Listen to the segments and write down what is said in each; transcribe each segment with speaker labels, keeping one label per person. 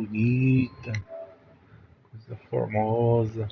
Speaker 1: bonita, coisa formosa.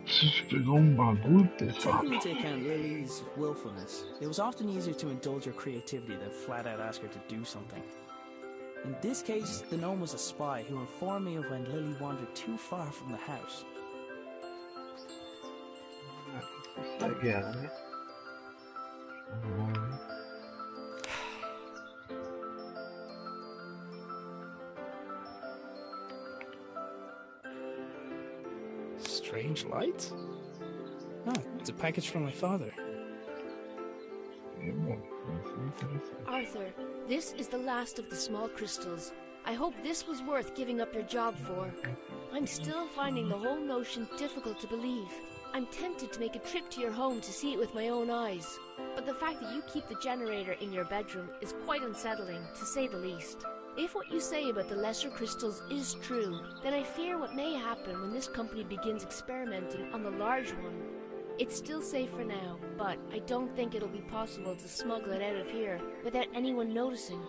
Speaker 1: Preciso pegar bagulho, pessoal.
Speaker 2: Taking into account Lily's willfulness, it was often easier to indulge her creativity than flat out ask her to do something. In this case, the gnome was a spy who informed me of when Lily wandered too far from the house.
Speaker 1: Segue ela, né?
Speaker 2: Strange light? Oh, it's a package from my father.
Speaker 3: Arthur, this is the last of the small crystals. I hope this was worth giving up your job for. I'm still finding the whole notion difficult to believe. I'm tempted to make a trip to your home to see it with my own eyes. But the fact that you keep the generator in your bedroom is quite unsettling, to say the least. If what you say about the lesser crystals is true, then I fear what may happen when this company begins experimenting on the large one. It's still safe for now, but I don't think it'll be possible to smuggle it out of here without anyone noticing.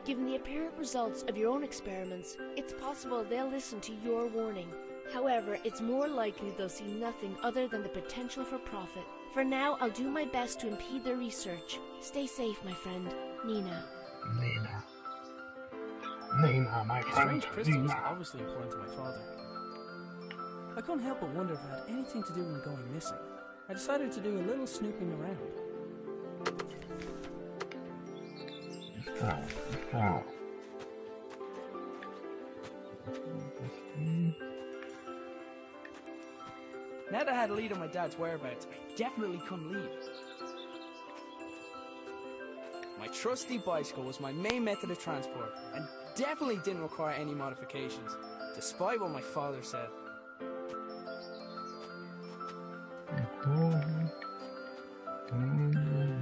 Speaker 3: Given the apparent results of your own experiments, it's possible they'll listen to your warning. However, it's more likely they'll see nothing other than the potential for profit. For now, I'll do my best to impede their research. Stay safe, my friend. Nina.
Speaker 1: Nina, my friend.
Speaker 2: Strange crystal was obviously important to my father. I couldn't help but wonder if it had anything to do with going missing. I decided to do a little snooping around.
Speaker 1: Tá.
Speaker 2: Now that I had a lead on my dad's whereabouts, I definitely couldn't leave. My trusty bicycle was my main method of transport, and definitely didn't require any modifications, despite what my father said.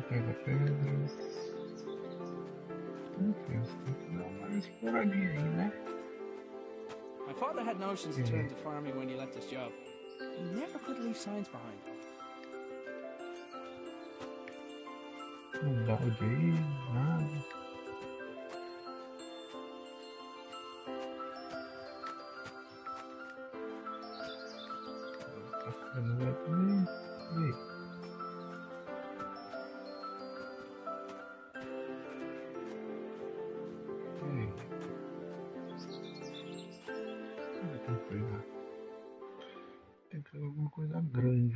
Speaker 1: Pega pedras. Enfim, você tem que dar uma exploradinha aí, né?
Speaker 2: My father had notions in terms of farming when he left his job. He never could leave signs behind.
Speaker 1: Um balde aí, nada. Tá ficando lá também. E aí? Tem que fazer alguma coisa grande. grande.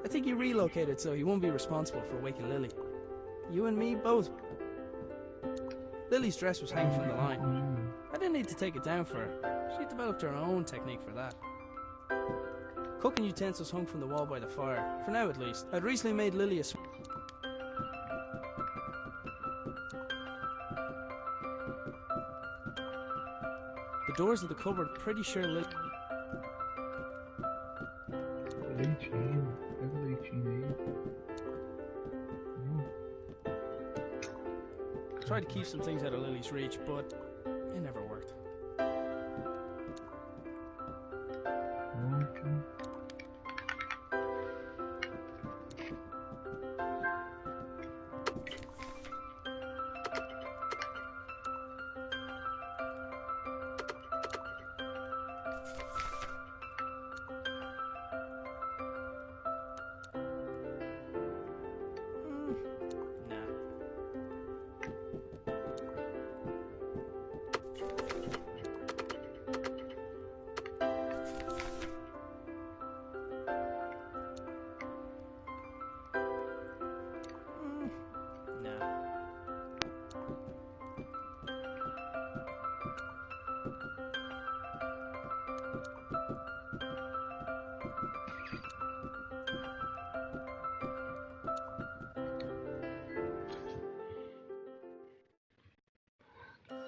Speaker 2: I think he relocated so he won't be responsible for waking Lily. You and me both. Lily's dress was hanging from the line. I didn't need to take it down for her. She developed her own technique for that. Cooking utensils hung from the wall by the fire, for now at least. I'd recently made Lily a The doors of the cupboard, pretty sure Lily...
Speaker 1: Leitinho, pega o leitinho aí.
Speaker 2: Tried to keep some things out of Lily's reach, but it never worked.
Speaker 1: Ótimo.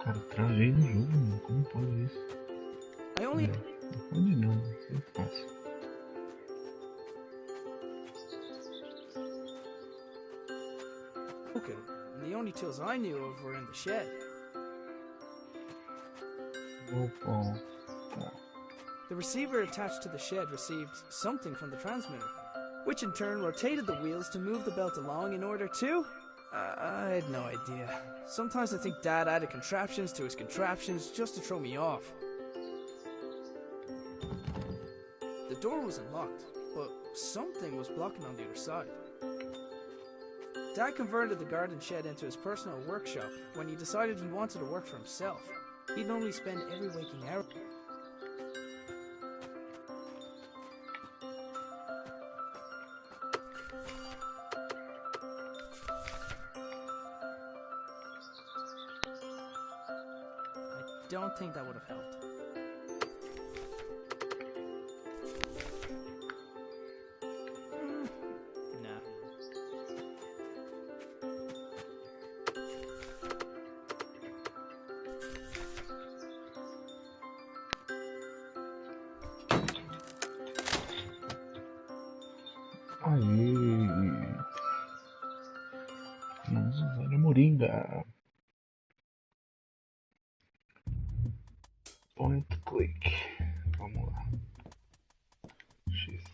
Speaker 1: Cara, travei no jogo, mano. Como pode isso?
Speaker 2: I only...
Speaker 1: Não pode não, isso é fácil.
Speaker 2: Okay, and the only tools I knew of were in the shed.
Speaker 1: Opa, tá.
Speaker 2: The receiver attached to the shed received something from the transmitter, which in turn rotated the wheels to move the belt along in order to... I had no idea. Sometimes I think Dad added contraptions to his contraptions just to throw me off. The door was unlocked, but something was blocking on the other side. Dad converted the garden shed into his personal workshop when he decided he wanted to work for himself. He'd normally spend every waking hour... I don't think that would have helped. Nah.
Speaker 1: Aê! Vamos usar a moringa. Point click. Vamos lá. X.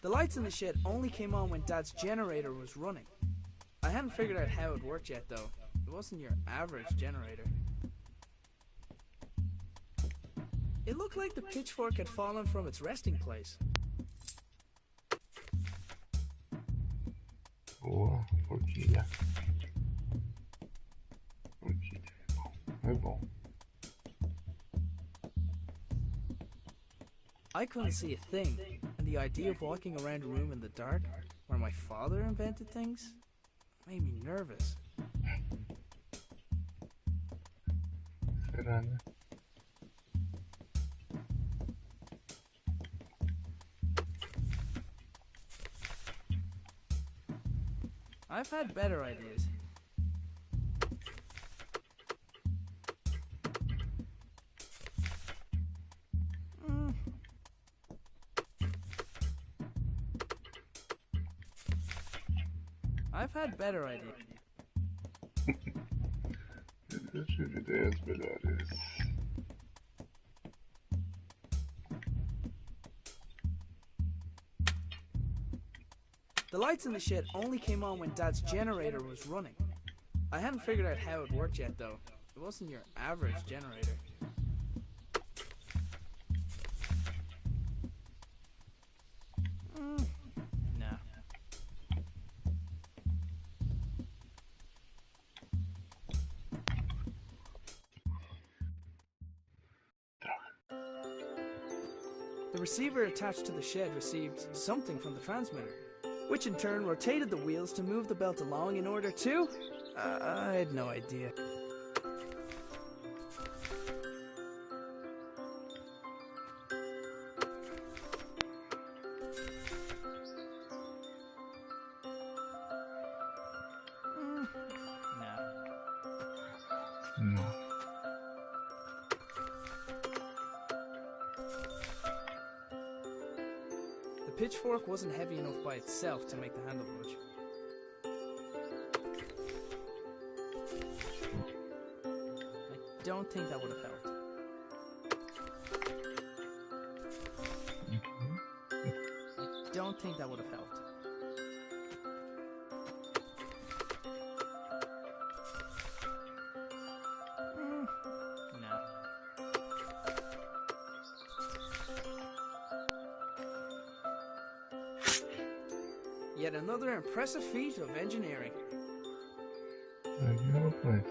Speaker 2: The lights in the shed only came on when Dad's generator was running. I hadn't figured out how it worked yet, though. It wasn't your average generator. It looked like the pitchfork had fallen from its resting place.
Speaker 1: Boa, forquilha. Forquilha é bom. É bom.
Speaker 2: I couldn't see a thing, and the idea of walking around a room in the dark, where my father invented things, made me nervous.
Speaker 1: Será, né?
Speaker 2: I've had better ideas. I've had better ideas.
Speaker 1: Eu tive ideias melhores.
Speaker 2: The lights in the shed only came on when Dad's generator was running. I hadn't figured out how it worked yet, though. It wasn't your average generator. Nah. The receiver attached to the shed received something from the transmitter, which in turn rotated the wheels to move the belt along in order to... I had no idea.
Speaker 1: No.
Speaker 2: The pitchfork wasn't heavy enough by itself to make the handle budge. I don't think that would have helped. I don't think that would have helped. No. Yet another impressive feat of engineering.
Speaker 1: There you go, place.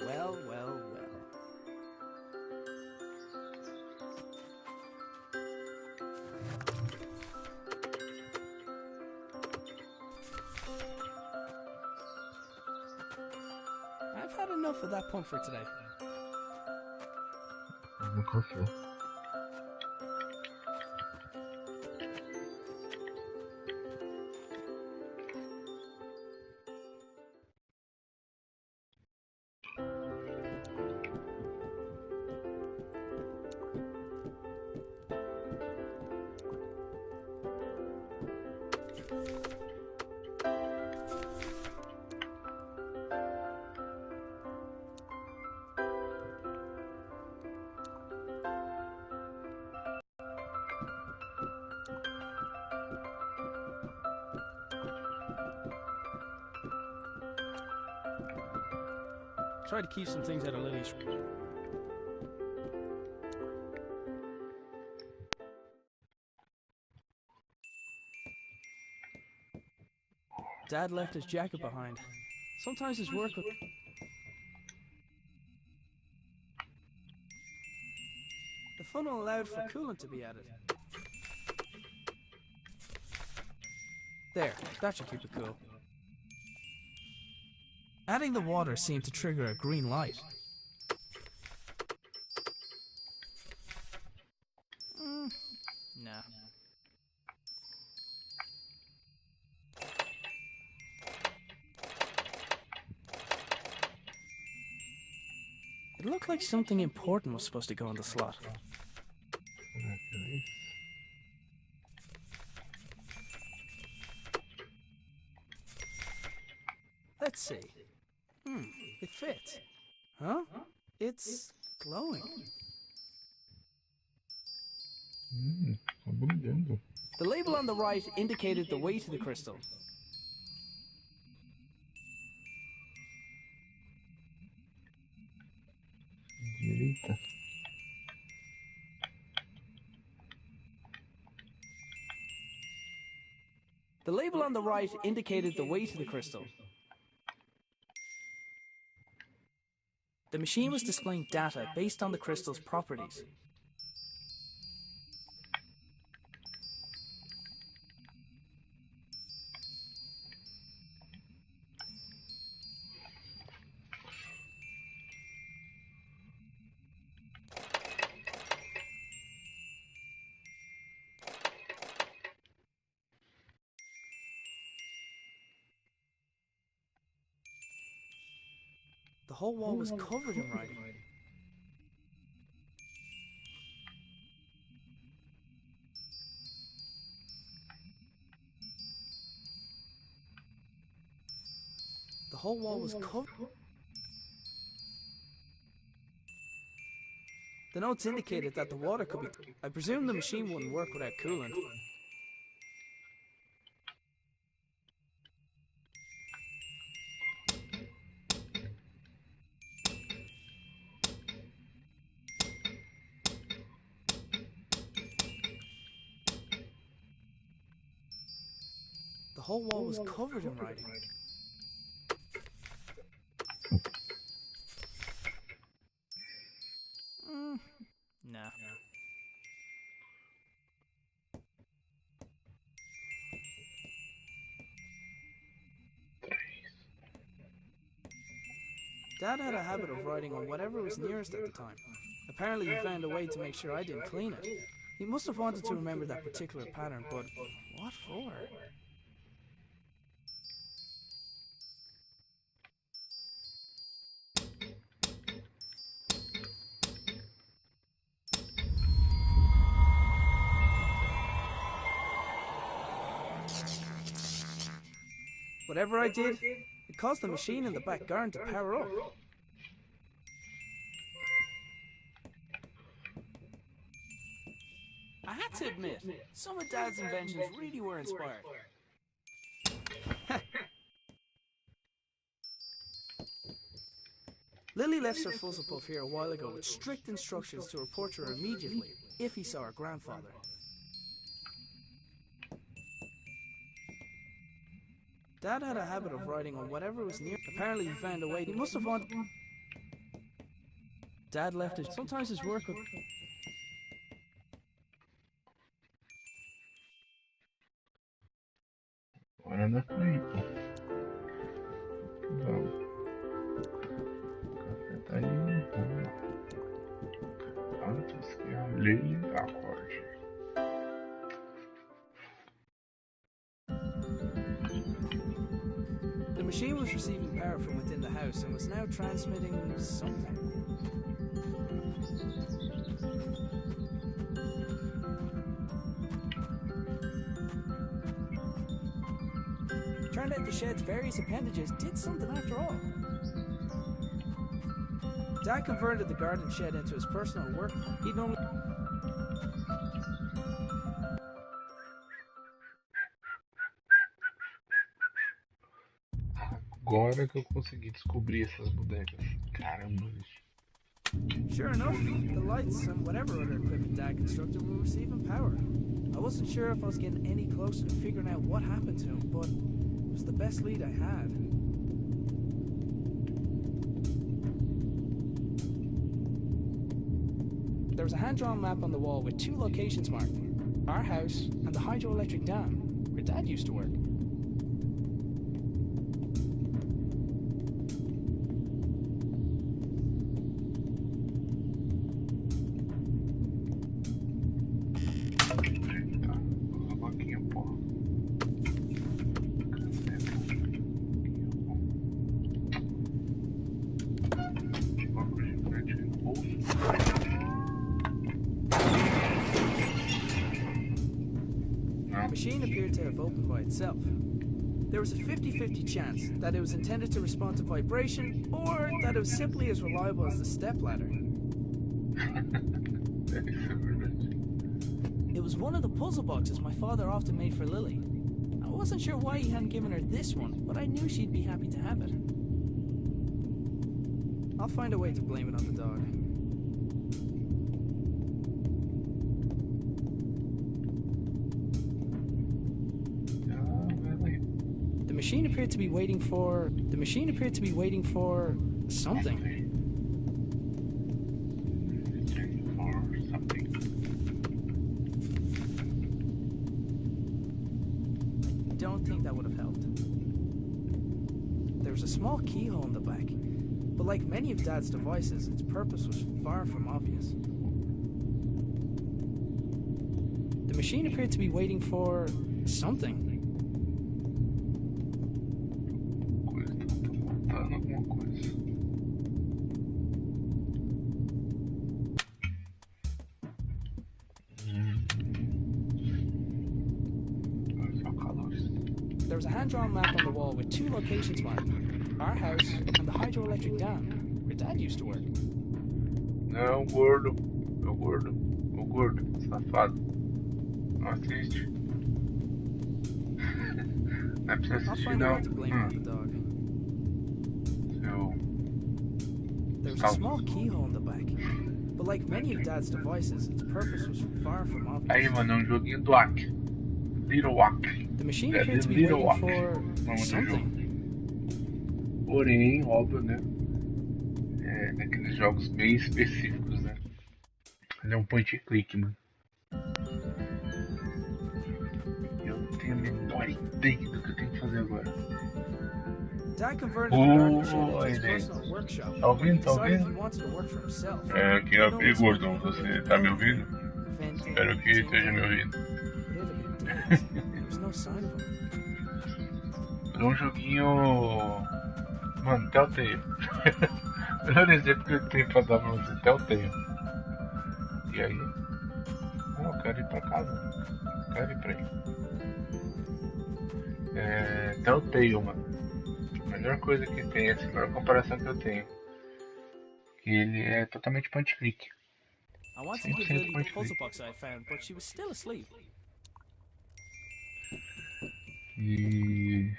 Speaker 2: Well, well, well. I've had enough of that pump for today.
Speaker 1: No coffee.
Speaker 2: Try to keep some things out of Lily's. Dad left his jacket behind. Sometimes his work would... The funnel allowed for coolant to be added. There, that should keep it cool. Adding the water seemed to trigger a green light. No. It looked like something important was supposed to go in the slot.
Speaker 1: Okay.
Speaker 2: Let's see. It fits. Huh? It's glowing.
Speaker 1: Tá brilhando.
Speaker 2: The label on the right indicated the weight of the crystal.
Speaker 1: Direita.
Speaker 2: The label on the right indicated the weight of the crystal. The machine was displaying data based on the crystal's properties. The whole wall was covered in writing. The whole wall was covered. The notes indicated that the water could be... I presume the machine wouldn't work without coolant. The whole wall was covered in writing. Dad had a habit of writing on whatever was nearest at the time. Apparently he found a way to make sure I didn't clean it. He must have wanted to remember that particular pattern, but what for? Whatever I did, it caused the machine in the back garden to power up. I had to admit, some of Dad's inventions really were inspired. Lily left Sir Fuzzlepuff here a while ago with strict instructions to report to her immediately if he saw her grandfather. Dad had a habit of writing on whatever was near. Apparently he found a way. He must have wanted... Dad left it. Sometimes his work would...
Speaker 1: Agora dá pra ir, pô. Vamos. O café tá aí. Vamos lá. Antes que a Lily acorde.
Speaker 2: The machine was receiving power from within the house and was now transmitting something. Turned out the shed's various appendages did something after all. Dad converted the garden shed into his personal work. He'd normally...
Speaker 1: Agora que eu consegui descobrir essas bodecas. Caramba, bicho.
Speaker 2: Sure enough, the lights and whatever other equipment Dad constructed were receiving power. I wasn't sure if I was getting any closer to figuring out what happened to him, but it was the best lead I had. There was a hand-drawn map on the wall with two locations marked. Our house and the hydroelectric dam, where Dad used to work. The machine appeared to have opened by itself. There was a 50-50 chance that it was intended to respond to vibration, or that it was simply as reliable as the stepladder. It was one of the puzzle boxes my father often made for Lily. I wasn't sure why he hadn't given her this one, but I knew she'd be happy to have it. I'll find a way to blame it on the dog. The machine appeared to be waiting for... something. I don't think that would have helped. There was a small keyhole in the back, but like many of Dad's devices, its purpose was far from obvious. The machine appeared to be waiting for... something. There was a hand-drawn map on the wall with two locations marked. Our house and the hydroelectric dam, where Dad used to work.
Speaker 1: Não, gordo. Ô gordo. Ô gordo. Safado. Não assiste. Não é pra você assistir, não.
Speaker 2: There was a small keyhole in the back, but like many of Dad's devices, its purpose was far from obvious.
Speaker 1: Aí, mano, é um joguinho do Wack. Little Wack.
Speaker 2: The machine appeared to be waiting for something.
Speaker 1: Porém, óbvio, né? É naqueles jogos bem específicos, né? Ele é um point and click, mano. Eu não tenho a menor ideia do que eu tenho que fazer agora.
Speaker 2: Dad converted the garden shed into his
Speaker 1: Oi, Ney.
Speaker 2: personal workshop.
Speaker 1: Tá ouvindo? Tá
Speaker 2: Decided he
Speaker 1: ouvindo?
Speaker 2: wanted to work for himself.
Speaker 1: Aqui é o Gordon. Você tá me ouvindo?
Speaker 2: Venting,
Speaker 1: Espero que esteja me ouvindo.
Speaker 2: but it had been days. There was no sign of him.
Speaker 1: É um joguinho. Mano, Telltale. Melhor exemplo que eu tenho pra dar pra você, Telltale. E aí? Ah, eu quero ir pra casa. Eu quero ir pra aí. Telltale, mano. A melhor coisa que tem, essa melhor comparação que eu tenho. Que ele é totalmente point click.
Speaker 2: I wanted to give
Speaker 1: 100%
Speaker 2: Lily the
Speaker 1: point
Speaker 2: puzzle
Speaker 1: click.
Speaker 2: box I found, but she was still asleep.
Speaker 1: E.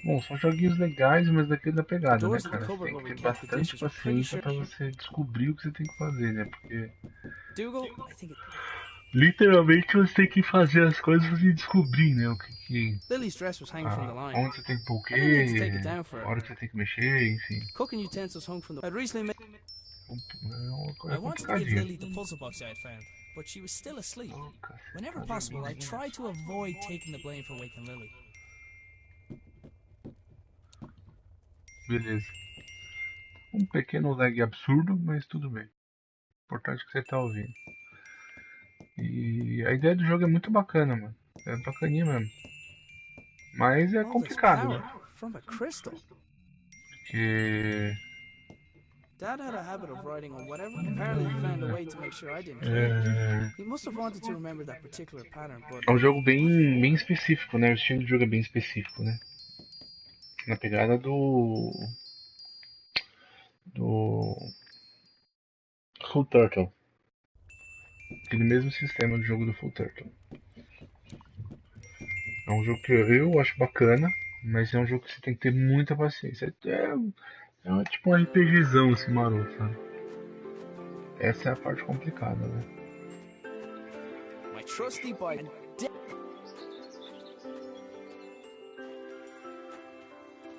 Speaker 1: Bom, são joguinhos legais, mas daquele da pegada, né,
Speaker 2: Doors of the
Speaker 1: cara? Você
Speaker 2: cupboard
Speaker 1: tem
Speaker 2: where
Speaker 1: que
Speaker 2: we
Speaker 1: ter
Speaker 2: kept the
Speaker 1: bastante
Speaker 2: dishes were pretty
Speaker 1: paciência
Speaker 2: sure.
Speaker 1: pra você descobrir o que você tem que fazer, né? Porque
Speaker 2: Dougal, I think it.
Speaker 1: literalmente você tem que fazer as coisas e descobrir, né? O que
Speaker 2: Lily's dress was hanging from the line.
Speaker 1: onde você tem que pôr o
Speaker 2: I didn't need to take
Speaker 1: quê,
Speaker 2: it down for
Speaker 1: a
Speaker 2: her.
Speaker 1: hora que você tem que mexer, enfim.
Speaker 2: Cooking utensils hung from the. I'd recently made.
Speaker 1: É
Speaker 2: I wanted to give
Speaker 1: complicadinho.
Speaker 2: Lily the puzzle box I had found, but she was still asleep.
Speaker 1: Oh, cacete,
Speaker 2: Whenever
Speaker 1: tá
Speaker 2: possible, I
Speaker 1: dormindo.
Speaker 2: tried to avoid taking the blame for waking Lily.
Speaker 1: Beleza. Um pequeno lag absurdo, mas tudo bem. Importante que você tá ouvindo. E a ideia do jogo é muito bacana, mano. É bacaninha mesmo. Mas é
Speaker 2: All this
Speaker 1: complicado,
Speaker 2: power
Speaker 1: né?
Speaker 2: from a crystal.
Speaker 1: Porque
Speaker 2: Dad had a habit of writing on whatever. Apparently, he found a way to make sure I didn't forget.
Speaker 1: é,
Speaker 2: He must have wanted to remember that particular pattern, but
Speaker 1: é um jogo bem específico, né? O estilo de jogo é bem específico, né? Na pegada do Full Turtle. Aquele mesmo sistema do jogo do Full Turtle. É um jogo que eu acho bacana, mas é um jogo que você tem que ter muita paciência. É tipo um RPGzão assim, maroto, sabe? Essa é a parte complicada, né?
Speaker 2: my trusty Bible.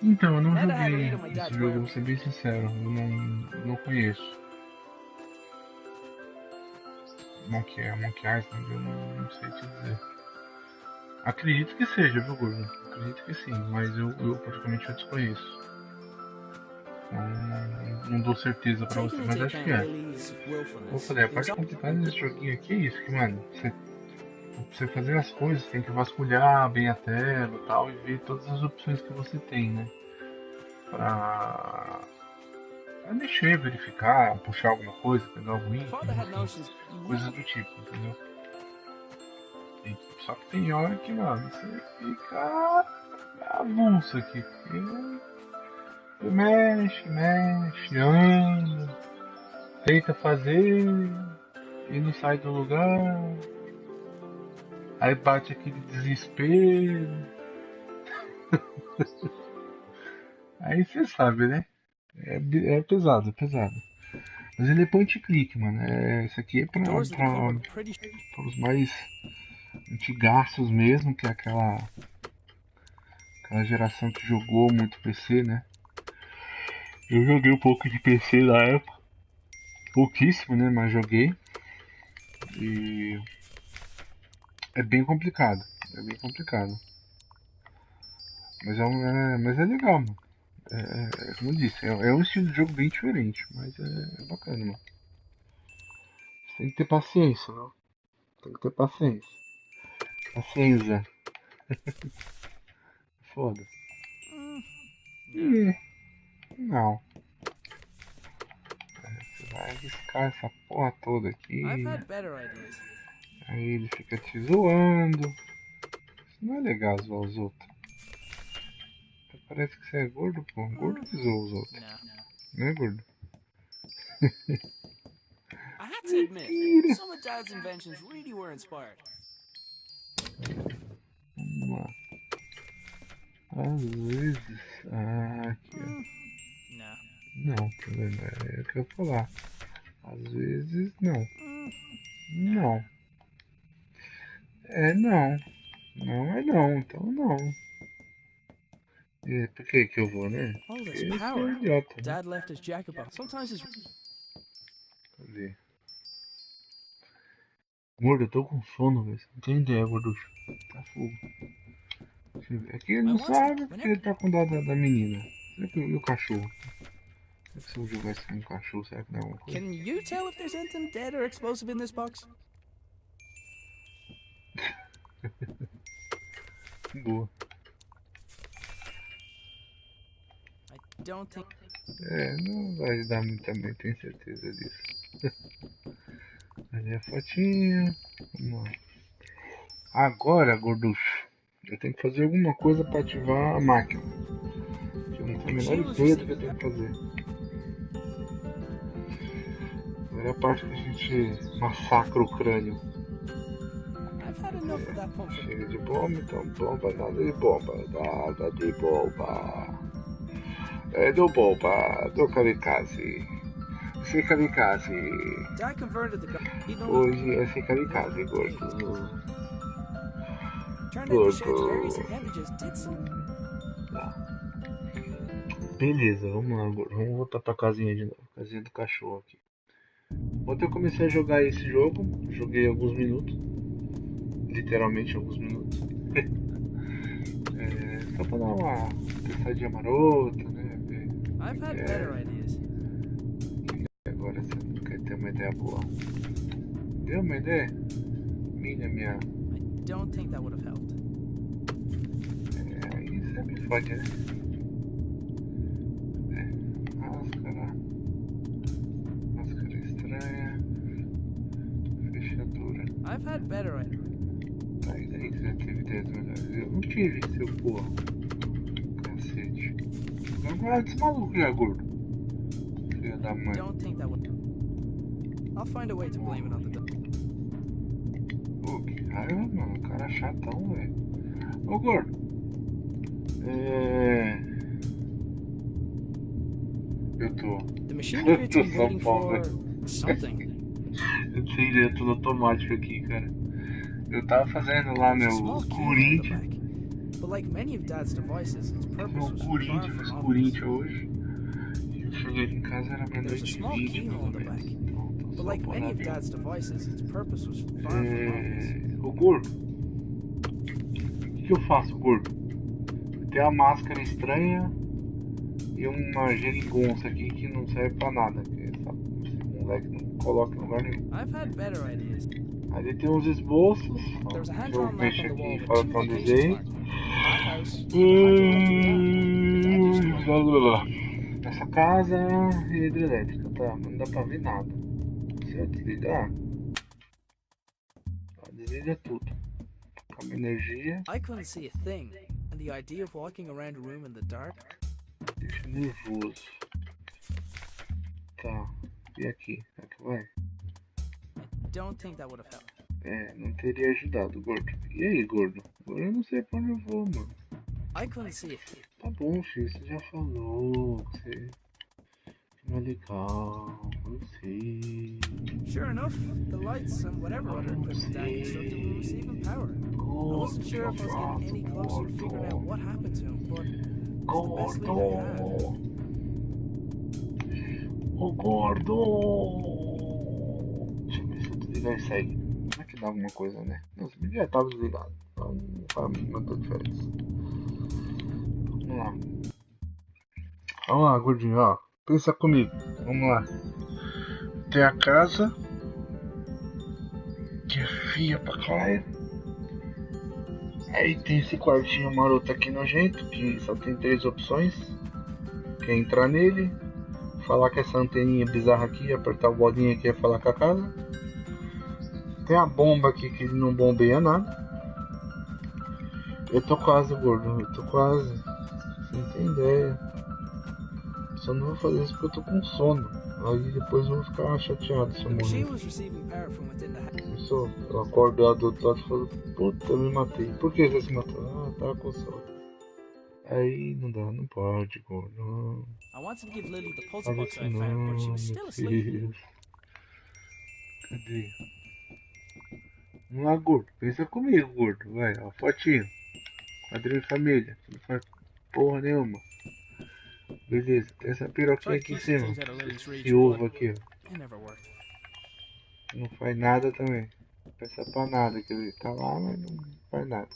Speaker 1: Então, eu não
Speaker 2: Never had
Speaker 1: joguei
Speaker 2: read of my
Speaker 1: esse
Speaker 2: dad's
Speaker 1: jogo, vou
Speaker 2: werewolf.
Speaker 1: ser bem sincero. Eu não conheço. Monkey Island, eu não sei te dizer. Acredito que seja, viu, Gordo? Acredito que sim, mas eu praticamente eu desconheço. Então, não dou certeza pra você,
Speaker 2: Taking
Speaker 1: mas
Speaker 2: into
Speaker 1: acho que
Speaker 2: account
Speaker 1: é.
Speaker 2: Lily's
Speaker 1: Como eu
Speaker 2: willfulness,
Speaker 1: falei, a
Speaker 2: it was
Speaker 1: parte complicada desse joguinho aqui é isso, que, mano, pra você fazer as coisas, tem que vasculhar bem a tela e tal, e ver todas as opções que você tem, né? Pra mexer, verificar, puxar alguma coisa, pegar algum
Speaker 2: my
Speaker 1: item,
Speaker 2: father had
Speaker 1: enfim,
Speaker 2: notions.
Speaker 1: coisas do tipo, entendeu? Só que tem hora que, mano, você fica avulso aqui, porque você mexe, anda, tenta fazer e não sai do lugar, aí bate aquele desespero, aí você sabe, né? É pesado, é pesado. Mas ele é point click, mano. Esse aqui é
Speaker 2: The doors of the cupboard were pretty.
Speaker 1: para os mais antigaços mesmo, que é aquela geração que jogou muito PC, né? Eu joguei um pouco de PC na época. Pouquíssimo, né? Mas joguei. E é bem complicado. É bem complicado. Mas é legal, mano. Como eu disse, é um estilo de jogo bem diferente. Mas é bacana, mano. Você tem que ter paciência, não? Tem que ter paciência. Paciência. Foda.
Speaker 2: No.
Speaker 1: Não. Você vai arriscar essa porra toda aqui.
Speaker 2: I've had better ideas.
Speaker 1: Aí ele fica te zoando. Isso não é legal zoar os outros. Parece que você é gordo, pô. Gordo que zoa os outros.
Speaker 2: No.
Speaker 1: Não é gordo?
Speaker 2: I had to admit,
Speaker 1: Mentira.
Speaker 2: some of Dad's inventions really were inspired.
Speaker 1: Vamos lá. Às vezes. Ah, aqui, ó.
Speaker 2: No.
Speaker 1: Não, tá vendo? É o que eu ia falar. Às vezes, não. Não. É não. Não é não, então não. E por que que eu vou, né?
Speaker 2: All
Speaker 1: Porque
Speaker 2: this
Speaker 1: eu sou
Speaker 2: power.
Speaker 1: idiota, né?
Speaker 2: Dad left his jacket behind. Sometimes his.
Speaker 1: Cadê? Gordo, eu tô com sono, velho. Não tem ideia, gorducho. Tá fogo. Deixa É que ele não sabe porque ele tá com dó da menina. E o cachorro? Será que se eu jogasse um cachorro, será que dá alguma coisa?
Speaker 2: Can you tell if there's anything dead or explosive in this box?
Speaker 1: Boa.
Speaker 2: I don't think.
Speaker 1: É, não vai ajudar muito também, tenho certeza disso. Ali a fotinha. Vamos lá. Agora, gorducho, eu tenho que fazer alguma coisa para ativar a máquina. Eu não tenho a menor ideia do que eu tenho que fazer. Agora é a parte que a gente massacra o crânio.
Speaker 2: I've had enough of that pump.
Speaker 1: Chega de bomba, então bomba, nada de bomba, nada de bomba. É do bomba, do kamikaze. Sem kamikaze.
Speaker 2: Dad converted the gun.
Speaker 1: Hoje é sem kamikaze, gordo.
Speaker 2: Turned into sheds various appendages. Did some.
Speaker 1: Tá. Beleza, vamos lá, gordo. Vamos voltar pra casinha de novo. Casinha do cachorro aqui. Ontem eu comecei a jogar esse jogo. Joguei alguns minutos. Literalmente alguns minutos. Só pra dar uma pensadinha marota, né?
Speaker 2: I've had better ideas.
Speaker 1: Agora você quer ter uma ideia boa. Deu uma ideia? Minha.
Speaker 2: I don't think that would have helped.
Speaker 1: Aí você me fode, né? Máscara estranha. Fechadura.
Speaker 2: I've had better ideas.
Speaker 1: Aí daí que você teve ideias melhores. Eu não tive, seu porra. Cacete. Agora desse maluco já, gordo. Filha da mãe.
Speaker 2: Don't think that would. I'll find a way to blame it on the dog.
Speaker 1: Pô, que raiva, mano. Cara chatão, velho. Ô, gordo. Eu tô.
Speaker 2: The machine appeared to be waiting for something.
Speaker 1: Eu tirei tudo automático aqui, cara. Eu tava fazendo lá meu Corinthians.
Speaker 2: But like many of Dad's devices, its purpose was far
Speaker 1: Fiz
Speaker 2: from
Speaker 1: Corinthians
Speaker 2: obvious.
Speaker 1: hoje. E eu cheguei aqui em casa, era
Speaker 2: There's a
Speaker 1: meia-noite
Speaker 2: small
Speaker 1: e 20,
Speaker 2: keyhole
Speaker 1: mais ou
Speaker 2: on the
Speaker 1: menos.
Speaker 2: back.
Speaker 1: Então, tô
Speaker 2: But
Speaker 1: só
Speaker 2: like many of
Speaker 1: bolado.
Speaker 2: Dad's devices, its purpose was far from obvious.
Speaker 1: Ô, gordo. O que eu faço, gordo? Tem uma máscara estranha e uma geringonça aqui que não serve pra nada. Esse moleque não coloca em lugar nenhum.
Speaker 2: I've had better ideas.
Speaker 1: Ali tem uns esboços. Ó,
Speaker 2: There's a
Speaker 1: deixa
Speaker 2: hand-drawn
Speaker 1: eu
Speaker 2: map
Speaker 1: mexer
Speaker 2: on the
Speaker 1: aqui
Speaker 2: wall
Speaker 1: e
Speaker 2: with
Speaker 1: falar
Speaker 2: two
Speaker 1: que é um
Speaker 2: vacation
Speaker 1: desenho.
Speaker 2: spots. Our house and the hydroelectric dam. Dad used to work.
Speaker 1: Essa casa é hidrelétrica, tá? Não dá pra ver nada. Se eu desligar, desliga tudo. Acaba a energia,
Speaker 2: I couldn't see a thing, and the idea of walking around a room in the dark.
Speaker 1: deixa nervoso. Tá, e aqui? Será que vai?
Speaker 2: I don't think that would have helped.
Speaker 1: Não teria ajudado, gordo. E aí, gordo? Agora eu não sei pra onde eu vou, mano.
Speaker 2: I couldn't see it.
Speaker 1: Tá bom, filho, você já falou que você não é legal, eu sei.
Speaker 2: Sure enough, the lights and whatever other equipment Dad constructed were receiving power. I wasn't sure if I was getting any closer to figuring out what happened to him, but it's the best lead I had.
Speaker 1: Ô, gordo! Deixa eu ver se eu desligar isso aí. Como é que dá alguma coisa, né? Não, se já tava desligado. Então não faz muita diferença. Vamos lá. Vamos lá, gordinho, ó. Pensa comigo. Vamos lá. Tem a casa. Que é feia pra caralho. Aí tem esse quartinho maroto aqui nojento. Que só tem 3 opções. Quer entrar nele. Falar com essa anteninha bizarra aqui. Apertar o bolinho aqui e falar com a casa. Tem a bomba aqui que não bombeia nada. Eu tô quase, gordo. Eu tô quase. Você não tem ideia. Só não vou fazer isso porque eu tô com sono. Aí depois eu vou ficar chateado se eu
Speaker 2: The machine
Speaker 1: morrer.
Speaker 2: was receiving power from within the house.
Speaker 1: Eu acordo lá do outro lado e falo, puta, eu me matei. Por que você se matou? Ah, tava com sono. Aí não dá, não pode, gordo. Não.
Speaker 2: I wanted to give Lily the puzzle
Speaker 1: Faz
Speaker 2: box
Speaker 1: isso
Speaker 2: I found,
Speaker 1: não,
Speaker 2: but she was still
Speaker 1: meu
Speaker 2: asleep.
Speaker 1: Deus. Cadê? Vamos lá, gordo. Pensa comigo, gordo. Vai, ó, fotinho. Quadrinho de família. Não faz porra nenhuma. Beleza, tem essa piroquinha aqui em cima. Esse ovo aqui, ó.
Speaker 2: It never worked.
Speaker 1: Não faz nada também. Não pensa pra nada, quer dizer, tá lá, mas não faz nada.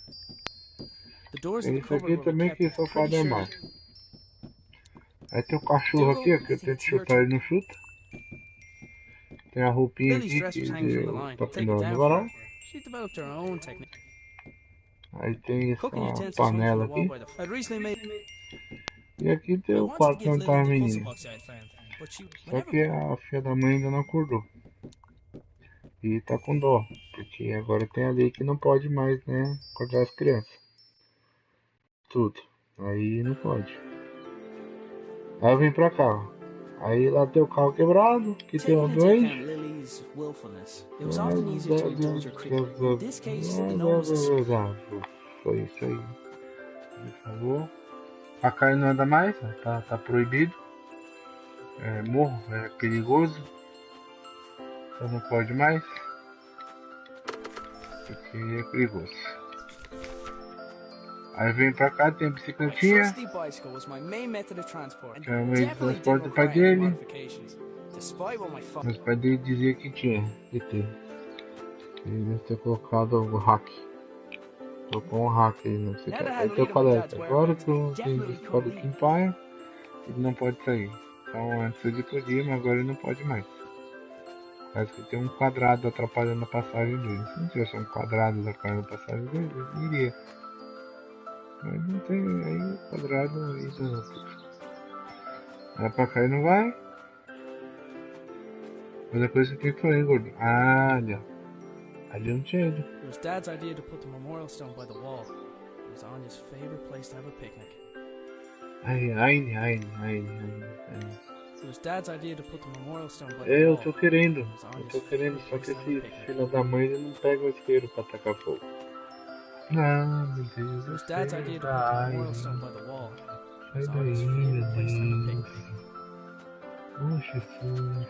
Speaker 2: The doors of the
Speaker 1: Esse aqui
Speaker 2: cupboard will be
Speaker 1: também
Speaker 2: kept
Speaker 1: que é sofá
Speaker 2: pretty
Speaker 1: do
Speaker 2: sure.
Speaker 1: armário. Aí tem o cachorro aqui, ó, que eu tento chutar ele, não chuta. Tem a roupinha
Speaker 2: Lily's
Speaker 1: aqui
Speaker 2: dress
Speaker 1: que
Speaker 2: was hanging from the
Speaker 1: eu
Speaker 2: line.
Speaker 1: tô
Speaker 2: Take it
Speaker 1: pendurando
Speaker 2: down
Speaker 1: no
Speaker 2: for
Speaker 1: varal.
Speaker 2: her. She developed her own technique.
Speaker 1: Aí tem
Speaker 2: Cooking
Speaker 1: essa
Speaker 2: utensils hung from
Speaker 1: panela
Speaker 2: the wall
Speaker 1: aqui.
Speaker 2: by the. I'd recently made.
Speaker 1: E aqui tem
Speaker 2: I
Speaker 1: o
Speaker 2: wanted to
Speaker 1: quarto
Speaker 2: give
Speaker 1: onde tá
Speaker 2: Lily
Speaker 1: a
Speaker 2: the puzzle
Speaker 1: menina.
Speaker 2: box I had found, but she.
Speaker 1: Só
Speaker 2: Whenever.
Speaker 1: que a filha da mãe ainda não acordou. E tá com dó. Porque agora tem a lei que não pode mais, né, acordar as crianças. Tudo. Aí não pode. Aí eu vim pra cá, ó. Aí lá tem o carro quebrado, que tem
Speaker 2: Taking
Speaker 1: os
Speaker 2: into
Speaker 1: dois.
Speaker 2: account Lily's willfulness, it was often easier to indulge her creativity. In this case, the gnome was a.
Speaker 1: Foi isso aí. Por favor. A carne não anda mais, tá proibido. É morro, é perigoso. Então não pode mais. Porque é perigoso. Aí vem pra cá, tem a bicicletinha.
Speaker 2: Trusty bicycle was my main method of transport,
Speaker 1: Que é o
Speaker 2: and
Speaker 1: meio de
Speaker 2: definitely
Speaker 1: transporte
Speaker 2: didn't
Speaker 1: do pai
Speaker 2: require any
Speaker 1: dele.
Speaker 2: modifications. Despite what my father.
Speaker 1: Mas o pai dele dizia que tinha que ter. Ele deve ter colocado o hack. Colocou um hack aí, não sei o que. Aí tem o coleta. Agora que eu tenho discado aqui em Empire, ele não pode sair. Então antes ele podia, mas agora ele não pode mais. Parece que tem um quadrado atrapalhando a passagem dele. Se não tivesse um quadrado atrapalhando a passagem dele, ele iria. Mas não tem, aí o quadrado aí não. Vai pra cá e não vai. Mas depois o que foi, hein, gordo? Ah, ali, ó. Ali não tinha ido.
Speaker 2: It was Dad's idea to put the memorial stone by the wall. It was Anya's favorite place to have a picnic.
Speaker 1: Ai.
Speaker 2: It was Dad's idea to put the memorial stone by the
Speaker 1: É,
Speaker 2: wall.
Speaker 1: eu tô querendo,
Speaker 2: It was Anya's favorite
Speaker 1: só que
Speaker 2: place to have a
Speaker 1: esse
Speaker 2: picnic.
Speaker 1: filho da mãe ele não pega o isqueiro pra tacar fogo. Não, meu Deus
Speaker 2: It
Speaker 1: do
Speaker 2: was Dad's
Speaker 1: céu,
Speaker 2: idea to put the memorial stone by the wall.
Speaker 1: Sai
Speaker 2: It was
Speaker 1: daí,
Speaker 2: Anya's
Speaker 1: meu
Speaker 2: favorite place to have a
Speaker 1: Deus.
Speaker 2: picnic.
Speaker 1: Oh, Jesus.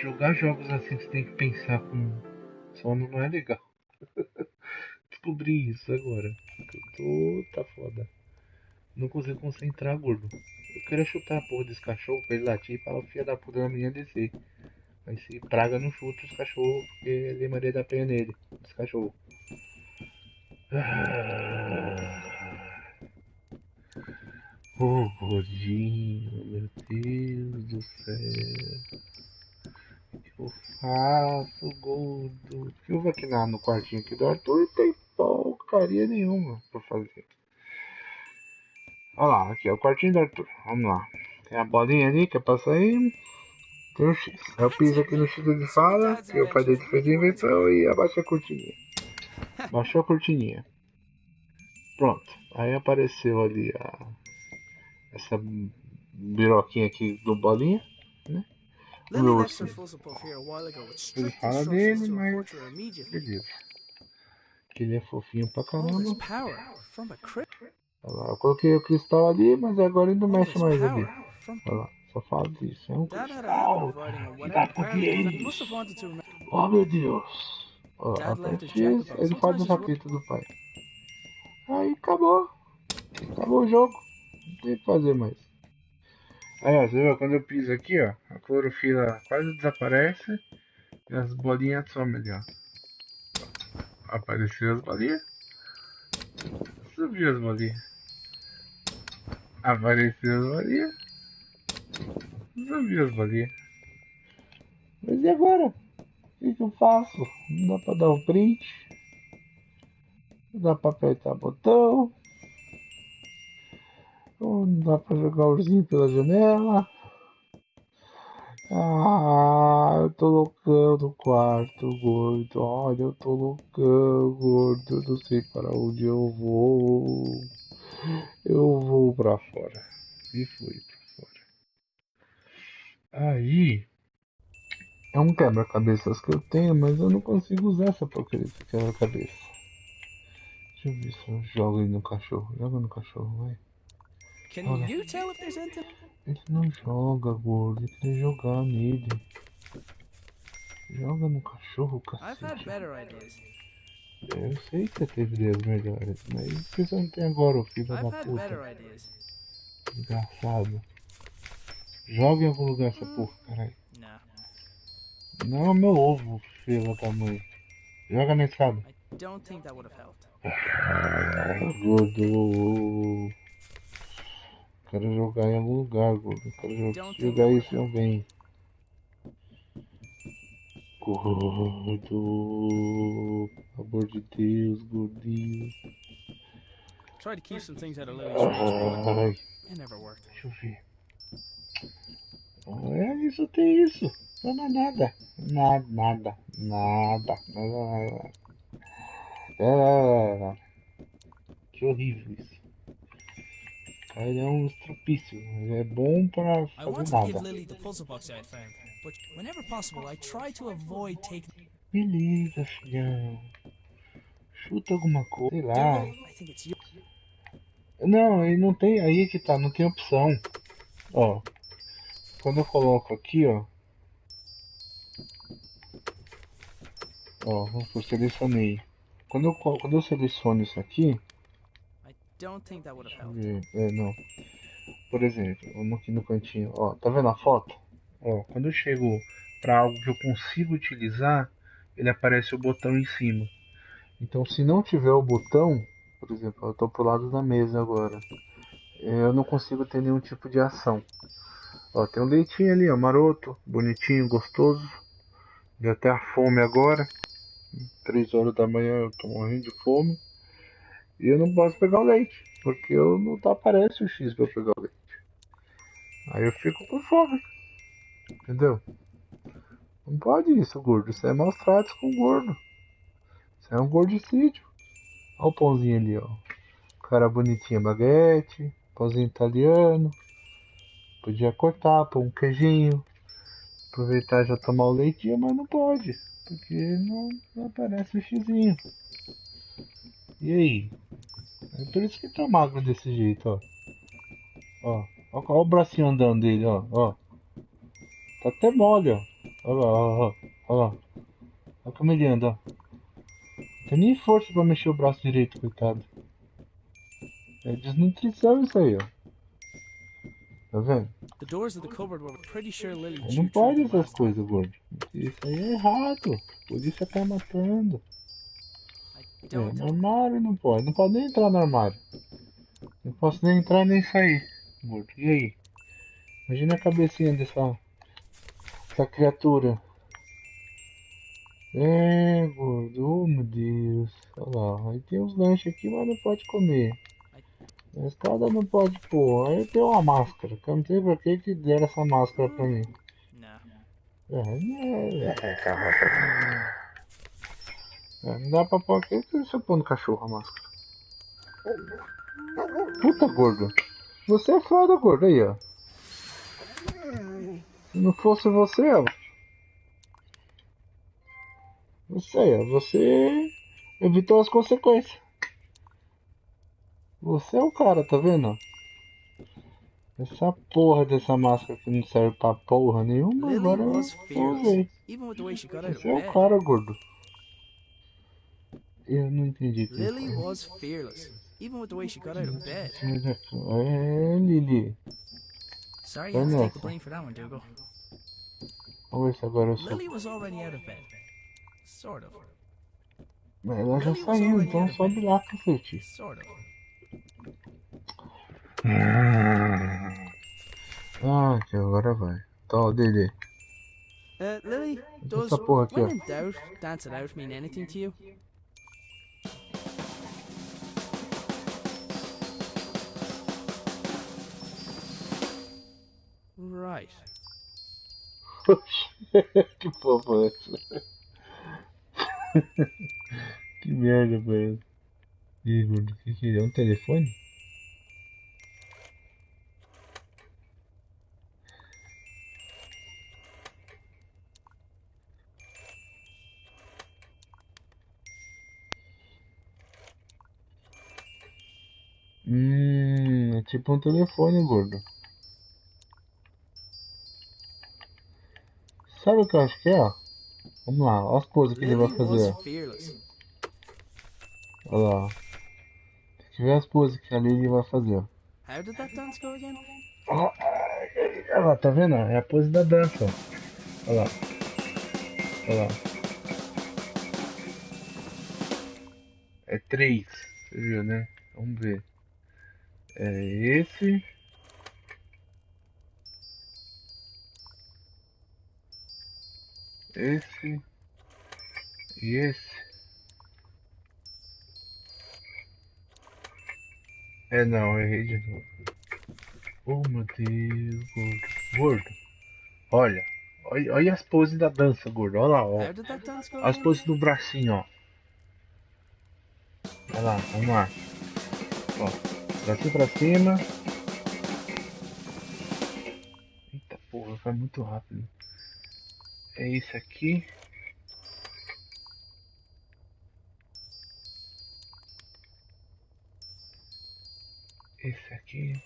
Speaker 1: Jogar jogos assim que você tem que pensar com sono não é legal. Descobri isso agora. Tá foda. Não consigo concentrar, gordo. Eu queria chutar a porra desse cachorro pra ele latir e falar filha da puta da menina descer. Mas se praga não chuta os cachorros, porque ele Maria da Penha nele, esse cachorro. Oh, gordinho, meu Deus do céu. O que eu faço, gordo? Eu vou aqui no quartinho aqui do Arthur e tem porcaria nenhuma pra fazer. Olha lá, aqui é o quartinho do Arthur. Vamos lá. Tem a bolinha ali que é pra sair. Tem o X. Eu piso aqui no X de fala, que o pai dele fez a invenção e abaixa a cortininha. Baixou a cortininha. Pronto. Aí apareceu ali essa biroquinha aqui do bolinha, né? O meu
Speaker 2: Lily left her
Speaker 1: ursinho.
Speaker 2: fuzzle puff here a while ago with
Speaker 1: Ele
Speaker 2: strict
Speaker 1: fala
Speaker 2: instructions
Speaker 1: dele,
Speaker 2: to
Speaker 1: mas
Speaker 2: report to her immediately.
Speaker 1: beleza. Que ele é fofinho pra
Speaker 2: All this
Speaker 1: caramba.
Speaker 2: power from a crit.
Speaker 1: Olha lá, eu coloquei o cristal ali, mas agora ele não
Speaker 2: All
Speaker 1: mexe
Speaker 2: this
Speaker 1: mais ali.
Speaker 2: power from.
Speaker 1: Olha lá, só fala disso. É um
Speaker 2: Dad had a habit
Speaker 1: cristal.
Speaker 2: of writing on
Speaker 1: Que dá
Speaker 2: whatever
Speaker 1: pra
Speaker 2: part of the
Speaker 1: ver
Speaker 2: he must
Speaker 1: eles.
Speaker 2: have wanted to remember.
Speaker 1: Oh meu Deus. Ó,
Speaker 2: Dad left his
Speaker 1: aperte
Speaker 2: jacket
Speaker 1: isso,
Speaker 2: box.
Speaker 1: ele faz
Speaker 2: Sometimes
Speaker 1: o
Speaker 2: his
Speaker 1: capítulo do pai. Aí acabou. Acabou o jogo. Não tem o que fazer mais. Aí ó, você viu? Quando eu piso aqui, ó, a clorofila quase desaparece e as bolinhas somem ali, ó. Apareceu as bolinhas. Subiu as bolinhas. Apareceu as bolinhas. Subiu as bolinhas. Mas e agora? O que eu faço? Não dá pra dar um print. Não dá pra apertar botão. Não dá pra jogar o ursinho pela janela. Ah, eu tô loucão no quarto, gordo. Olha, eu tô loucão, gordo. Eu não sei para onde eu vou. Eu vou pra fora. E fui pra fora. Aí, é um quebra-cabeças que eu tenho, mas eu não consigo usar essa porcaria desse quebra-cabeça. Deixa eu ver se eu jogo ele no cachorro. Joga no cachorro, vai.
Speaker 2: Can
Speaker 1: Olha.
Speaker 2: you tell if there's anything?
Speaker 1: Ele não joga, gordo. Ele queria jogar nele. Joga no cachorro,
Speaker 2: I've had
Speaker 1: cacete.
Speaker 2: better ideas.
Speaker 1: Eu sei que você teve ideias melhores, mas por que você não tem agora, o filho da
Speaker 2: I've had
Speaker 1: puta?
Speaker 2: better ideas.
Speaker 1: Desgraçado. Joga em algum lugar essa porra, caralho.
Speaker 2: Nah,
Speaker 1: Não é o meu ovo, filho da mãe. Joga na escada.
Speaker 2: I don't think that would have helped.
Speaker 1: Gordo. Quero jogar em algum lugar, gordo. Quero jogar isso também. Gordo. Pelo amor de Deus, gordinho.
Speaker 2: Try to keep some things out of Lily's reach, but
Speaker 1: Ai,
Speaker 2: it never worked.
Speaker 1: deixa eu ver. É isso, tem isso. Não é nada. Nada. Que horrível isso. Cara, ele é um estropício. Ele é bom pra
Speaker 2: I
Speaker 1: fazer
Speaker 2: wanted to give
Speaker 1: nada.
Speaker 2: Lily the puzzle box I had found, but whenever possible, I try to avoid taking.
Speaker 1: Beleza, filhão. Chuta alguma coisa, sei lá.
Speaker 2: Dougal, I think it's you.
Speaker 1: Não, ele não tem. Aí é que tá, não tem opção. Ó. Quando eu coloco aqui, ó. Ó, eu selecionei. Quando eu seleciono isso aqui.
Speaker 2: I don't think that would have helped.
Speaker 1: Não. Por exemplo, vamos aqui no cantinho. Ó, tá vendo a foto? Ó, quando eu chego pra algo que eu consigo utilizar, ele aparece o botão em cima. Então, se não tiver o botão, por exemplo, eu tô pro lado da mesa agora. Eu não consigo ter nenhum tipo de ação. Ó, tem um leitinho ali, ó, maroto, bonitinho, gostoso. Deu até a fome agora. 3 horas da manhã eu tô morrendo de fome. E eu não posso pegar o leite, porque eu não tá, aparece o X pra eu pegar o leite. Aí eu fico com fome. Entendeu? Não pode isso, gordo. Isso é maus tratos com gordo. Isso é um gordicídio. Olha o pãozinho ali, ó. Cara bonitinho, baguete. Pãozinho italiano. Podia cortar, pôr um queijinho. Aproveitar e já tomar o leitinho, mas não pode. Porque não aparece o xizinho. E aí? É por isso que tá magro desse jeito, ó. Olha o bracinho andando dele, ó. Tá até mole, ó. Olha lá, olha lá. Olha como ele anda, ó. Não tem nem força pra mexer o braço direito, coitado. É desnutrição isso aí, ó. Tá vendo?
Speaker 2: The doors of the cupboard were pretty sure Lily
Speaker 1: Não
Speaker 2: chewed through
Speaker 1: pode
Speaker 2: them
Speaker 1: essas
Speaker 2: last time.
Speaker 1: coisas, gordo. Isso aí é errado. A polícia tá matando.
Speaker 2: I don't.
Speaker 1: No armário não pode. Não pode nem entrar no armário. Não posso nem entrar nem sair, gordo. E aí? Imagina a cabecinha dessa criatura. É, gordo. Oh, meu Deus. Olha lá. Aí tem uns lanches aqui, mas não pode comer. A escada não pode pôr. Aí tem uma máscara. Que eu não sei pra que deram essa máscara pra mim.
Speaker 2: Nah.
Speaker 1: Não dá pra pôr aqui. Se eu pôr no cachorro a máscara? Puta, gordo. Você é foda, gordo. Aí, ó. Se não fosse você, ó. Você evitou as consequências. Você é o cara, tá vendo? Essa porra dessa máscara que não serve pra porra nenhuma,
Speaker 2: Lily
Speaker 1: agora
Speaker 2: was
Speaker 1: eu
Speaker 2: fearless,
Speaker 1: usei.
Speaker 2: even with the way she got out of
Speaker 1: Você é o
Speaker 2: bed.
Speaker 1: cara, gordo. Eu não entendi.
Speaker 2: Lily was fearless, even with the way she got out of bed.
Speaker 1: É, Lili.
Speaker 2: Sorry you had to take the blame for that one, Dougal.
Speaker 1: Vamos ver se agora eu sou.
Speaker 2: Lily was already out of bed. Sort of.
Speaker 1: Mas ela já
Speaker 2: Lily was
Speaker 1: saiu,
Speaker 2: already
Speaker 1: então
Speaker 2: out of
Speaker 1: sobe
Speaker 2: bed.
Speaker 1: lá, cacete.
Speaker 2: Sort of.
Speaker 1: Ah, que agora vai. Tá, ó, Dede.
Speaker 2: Lily, does
Speaker 1: Essa porra aqui,
Speaker 2: when
Speaker 1: ó.
Speaker 2: in doubt, dance it out mean anything to you? Right.
Speaker 1: Que porra foi essa? Que merda foi essa? Ih, gordo, o que é? Um telefone? É tipo um telefone, gordo. Sabe o que eu acho que é, ó? Vamos lá, olha as poses que ele vai
Speaker 2: Lily
Speaker 1: fazer,
Speaker 2: was
Speaker 1: ó.
Speaker 2: fearless.
Speaker 1: Olha lá, ó. Tem que ver as poses que a Lily vai fazer, ó.
Speaker 2: How did that dance go again?
Speaker 1: Olha lá, tá vendo? É a pose da dança, ó. Olha lá. Olha lá. É 3. Você viu, né? Vamos ver. É esse. Esse. E esse. É não, eu errei de novo. Oh meu Deus, gordo. Gordo. Olha. Olha as poses da dança, gordo. Olha lá, ó.
Speaker 2: How did that dance go
Speaker 1: As
Speaker 2: again?
Speaker 1: poses do bracinho, ó. Olha lá, vamos lá. Ó. Bracinho pra cima. Eita porra, vai muito rápido. É isso aqui. Esse aqui.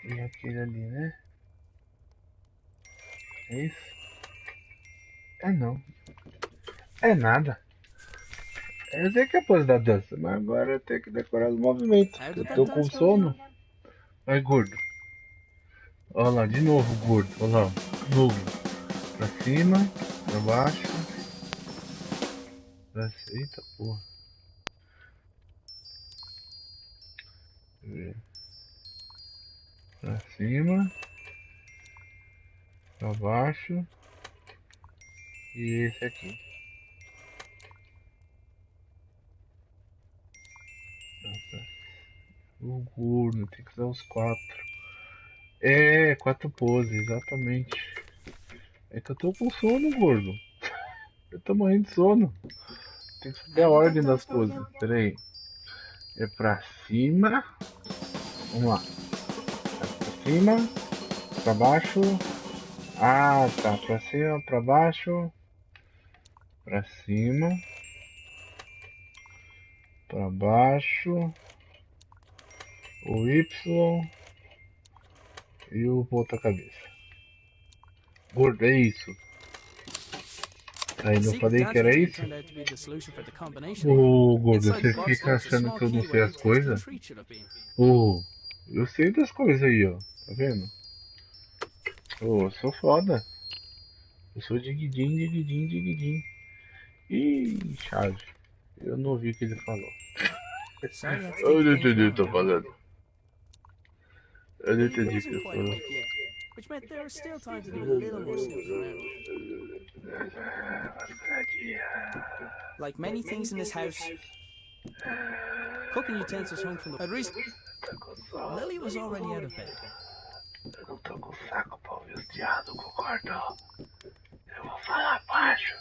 Speaker 1: E aquele ali, né? É isso? É não. É nada. Eu sei que é a pose da dança, mas agora eu tenho que decorar os movimentos.
Speaker 2: How
Speaker 1: Eu
Speaker 2: did that
Speaker 1: tô com
Speaker 2: dance go again?
Speaker 1: sono. Vai, gordo. Olha lá, de novo, gordo. Olha lá, novo. Pra cima, pra baixo. Eita porra. Pra cima, pra baixo. E esse aqui. Nossa. O gordo, tem que usar os quatro. É, quatro poses, exatamente. É que eu tô com sono, gordo. Eu tô morrendo de sono. Tem que saber a
Speaker 2: How did that
Speaker 1: ordem das
Speaker 2: dance go
Speaker 1: poses.
Speaker 2: again?
Speaker 1: Pera aí. É pra cima. Vamos lá. Pra cima, pra baixo. Ah, tá. Pra cima, pra baixo. Pra cima. Pra baixo. O Y. E o ponta cabeça. Gordo, é isso. Aí
Speaker 2: The
Speaker 1: não
Speaker 2: secret
Speaker 1: falei que
Speaker 2: dance
Speaker 1: era
Speaker 2: routine
Speaker 1: isso?
Speaker 2: turned out to be the solution for the combination.
Speaker 1: Ô, gordo,
Speaker 2: Inside the
Speaker 1: você
Speaker 2: box
Speaker 1: fica
Speaker 2: lurks a
Speaker 1: achando
Speaker 2: small
Speaker 1: que eu não
Speaker 2: key
Speaker 1: sei
Speaker 2: where
Speaker 1: as
Speaker 2: the tasty
Speaker 1: coisas?
Speaker 2: treat should have been.
Speaker 1: Ô, eu sei das coisas aí, ó. Tá vendo? Ô, eu sou foda. Eu sou diguidim, diguidim, diguidim. Ih, chave. Eu não ouvi o que ele falou.
Speaker 2: Sorry I had to take
Speaker 1: Eu não
Speaker 2: things
Speaker 1: entendi o
Speaker 2: down,
Speaker 1: que eu tô
Speaker 2: Demo.
Speaker 1: falando. Eu não
Speaker 2: He
Speaker 1: entendi o que
Speaker 2: wasn't
Speaker 1: eu
Speaker 2: quite
Speaker 1: falou.
Speaker 2: awake yet, which meant there was still time to do a little more snooping around. Like many things in this house, cooking utensils hung from the... At least,
Speaker 1: Tá com sono.
Speaker 2: Lily was already out of bed.
Speaker 1: Eu não tô com saco pra ouvir os diálogos, concordo? Eu vou falar baixo.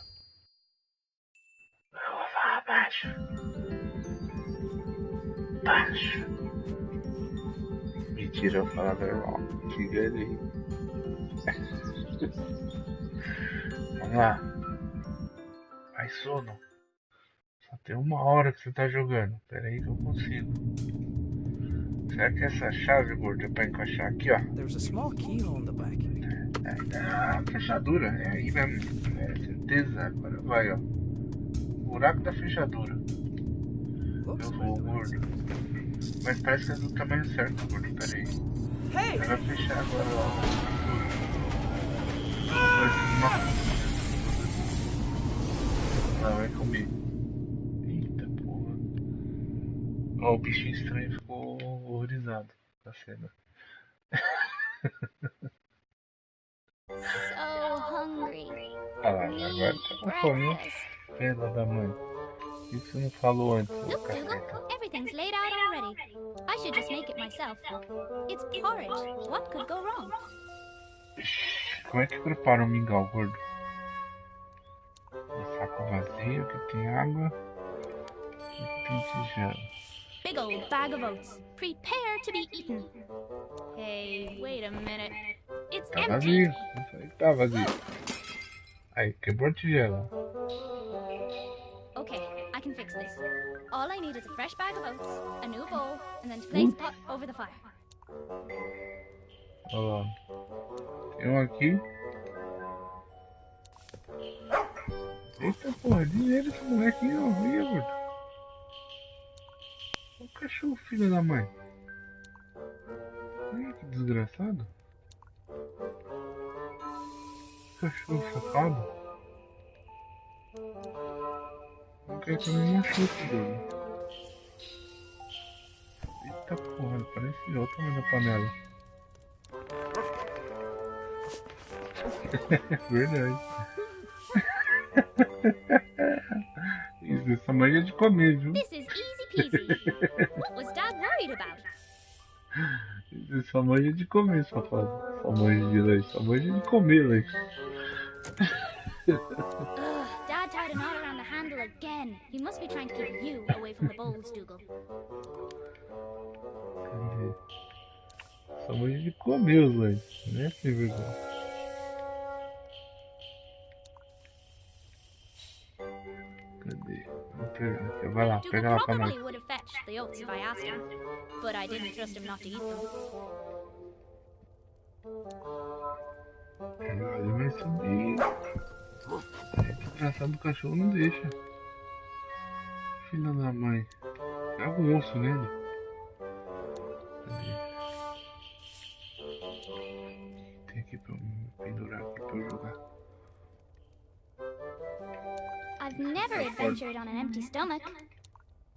Speaker 1: Eu vou falar baixo. Baixo. Mentira, eu vou falar normal. Diga ele. Vamos lá. Ai, sono. Só tem uma hora que você tá jogando. Pera aí que eu consigo. Será que essa chave, gordo, é pra encaixar aqui, ó?
Speaker 2: There was a small keyhole in the back.
Speaker 1: É a fechadura. É aí mesmo. É certeza. Agora vai, ó. Buraco da fechadura.
Speaker 2: Looks
Speaker 1: Eu
Speaker 2: about
Speaker 1: vou,
Speaker 2: the right
Speaker 1: gordo.
Speaker 2: size.
Speaker 1: Mas parece que é do tamanho certo, gordo. Pera aí.
Speaker 2: Hey!
Speaker 1: Ela vai fechar agora, ó. Nossa. Ela vai comer. Eita porra. Ó, o bichinho estranho ficou horrorizado com a cena.
Speaker 3: So hungry.
Speaker 1: Ah lá, agora
Speaker 3: Need
Speaker 1: tá com fome, né?
Speaker 3: breakfast.
Speaker 1: Pela da mãe. Por que você não falou antes, ô
Speaker 3: Look,
Speaker 1: caceta?
Speaker 3: Dougal, everything's laid out already. I should just make it myself. It's porridge. What could go wrong?
Speaker 1: Ixi, como é que prepara um mingau, gordo? Um saco vazio que tem água e que tem tigela.
Speaker 3: Big old bag of oats. Prepare to be eaten. Hey, wait a minute. It's
Speaker 1: Tá
Speaker 3: empty.
Speaker 1: vazio. Eu falei que tá vazio. Aí, quebrou a tigela.
Speaker 3: Okay, I can fix this. All I need is a fresh bag of oats, a new bowl, and then to place the pot over the fire.
Speaker 1: Olha lá. Tem um aqui. Eita porra, dinheiro esse molequinho, ó. Olha, gordo. O cachorro, filho da mãe. Ai, que desgraçado. Cachorro safado. Não quer que eu me machuque, gordo. Eita porra, parece olha o tamanho da panela. Verdade. Isso, essa mãe é de comer, viu?
Speaker 4: This is easy peasy. What was Dad worried about?
Speaker 1: Isso, sua mãe é de comer, safado. Sua mãe de leite, sua mãe é de comer leite.
Speaker 4: Ugh, Dad tied a knot around the handle again. He must be trying to keep you away from the bowls, Dougal.
Speaker 1: Sua mãe é de comer os leites, né? Sem vergonha. Cadê? Vamos pegar aqui. Vai lá, pega
Speaker 4: Dougal
Speaker 1: lá pra nós.
Speaker 4: probably would have fetched the oats if I asked him, but I didn't trust him not to eat them.
Speaker 1: Ele vai subir. É desgraçado, o cachorro não deixa. Filha da mãe. Joga um osso nele. Cadê? Tem aqui pra eu pendurar aqui pra eu jogar.
Speaker 4: I've never adventured on an empty stomach.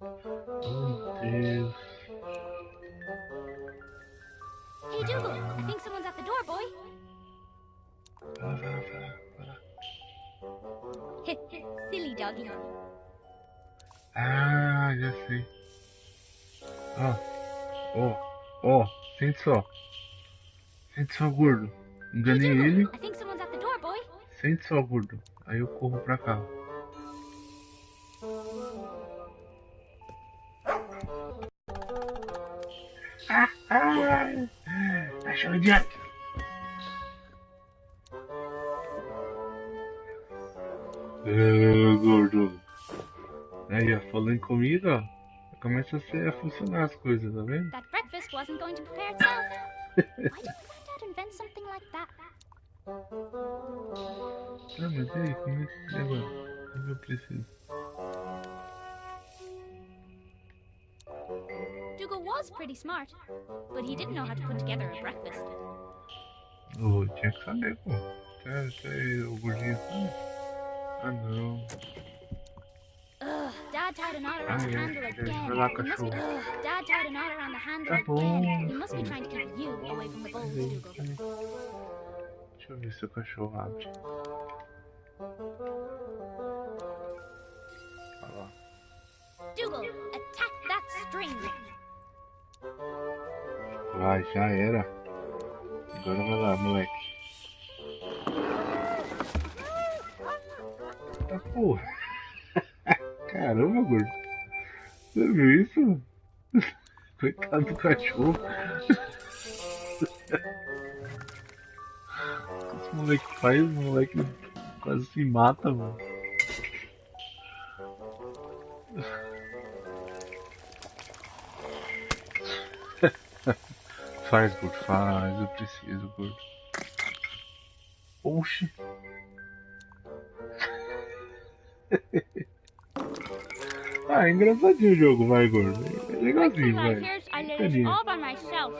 Speaker 1: Oh, Deus.
Speaker 4: Hey, Dougal, I think someone's at the door, boy.
Speaker 1: Vai lá.
Speaker 4: Silly doggy.
Speaker 1: Ah, já sei. Ó, sente só. Sente só, gordo.
Speaker 4: Hey,
Speaker 1: Enganei
Speaker 4: Dougal,
Speaker 1: ele.
Speaker 4: I think someone's at the door, boy.
Speaker 1: Sente só, gordo. Aí eu corro pra cá. Cachorro idiota. Gordo. Aí, ó, falando em comida, ó. Começa a funcionar as coisas, tá vendo?
Speaker 4: That breakfast wasn't going to prepare itself. Why didn't my dad invent something like that?
Speaker 1: Ah, mas e aí, como é que agora? O que eu preciso?
Speaker 4: Dougal was pretty smart, but he didn't know how to put together a breakfast.
Speaker 1: Oh, tinha que saber, pô. Até o gordinho sabe. Ah, não.
Speaker 4: Ugh, Dad tied a knot around the handle again.
Speaker 1: Vai lá,
Speaker 4: He must be,
Speaker 1: cachorro.
Speaker 4: Dad tied a knot around the handle
Speaker 1: Tá bom.
Speaker 4: again. He must be trying to keep you away from the bowls, Dougal.
Speaker 1: Deixa eu ver se o cachorro abre. Olha lá.
Speaker 4: Dougal, attack that string.
Speaker 1: Vai, já era. Agora vai lá, moleque. Tá porra. Caramba, gordo. Você viu isso? Coitado do cachorro. Esse moleque faz, o moleque quase se mata, mano. Faz, gordo, faz. Eu preciso, gordo. Oxi. Ah, é engraçadinho o jogo, vai, gordo. É legalzinho, vai.
Speaker 4: I did it
Speaker 1: Bacaninha.
Speaker 4: all by myself.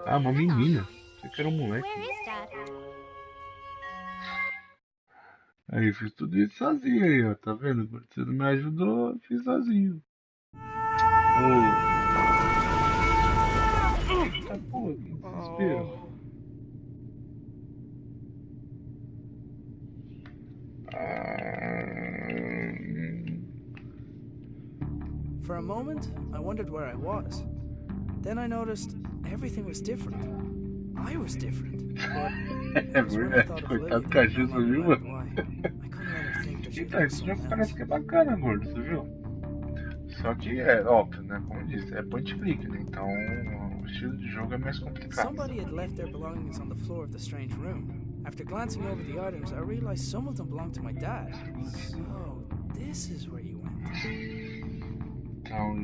Speaker 1: Ah, uma menina. Você que era um moleque.
Speaker 4: Where is Dad?
Speaker 1: Aí, fiz tudo isso sozinho aí, ó. Tá vendo, gordo? Você não me ajudou, eu fiz sozinho. Eita porra, que desespero.
Speaker 2: For a moment, I wondered where I was. Then I noticed everything was different. I was different. But
Speaker 1: É
Speaker 2: it was when I
Speaker 1: verdade,
Speaker 2: thought of
Speaker 1: coitado
Speaker 2: Lily
Speaker 1: do cachorro,
Speaker 2: no
Speaker 1: você viu,
Speaker 2: longer
Speaker 1: mano?
Speaker 2: why. I couldn't let her think that she
Speaker 1: Então,
Speaker 2: was
Speaker 1: esse jogo
Speaker 2: someone
Speaker 1: parece
Speaker 2: else.
Speaker 1: que é bacana, gordo, você viu? Só que é óbvio, né? Como eu disse, é point click, né? Então o estilo de jogo é mais complicado.
Speaker 2: Somebody had left their belongings on the floor of the strange room. After glancing over the items, I realized some of them belonged to my dad. So, this is where you went.
Speaker 1: Então,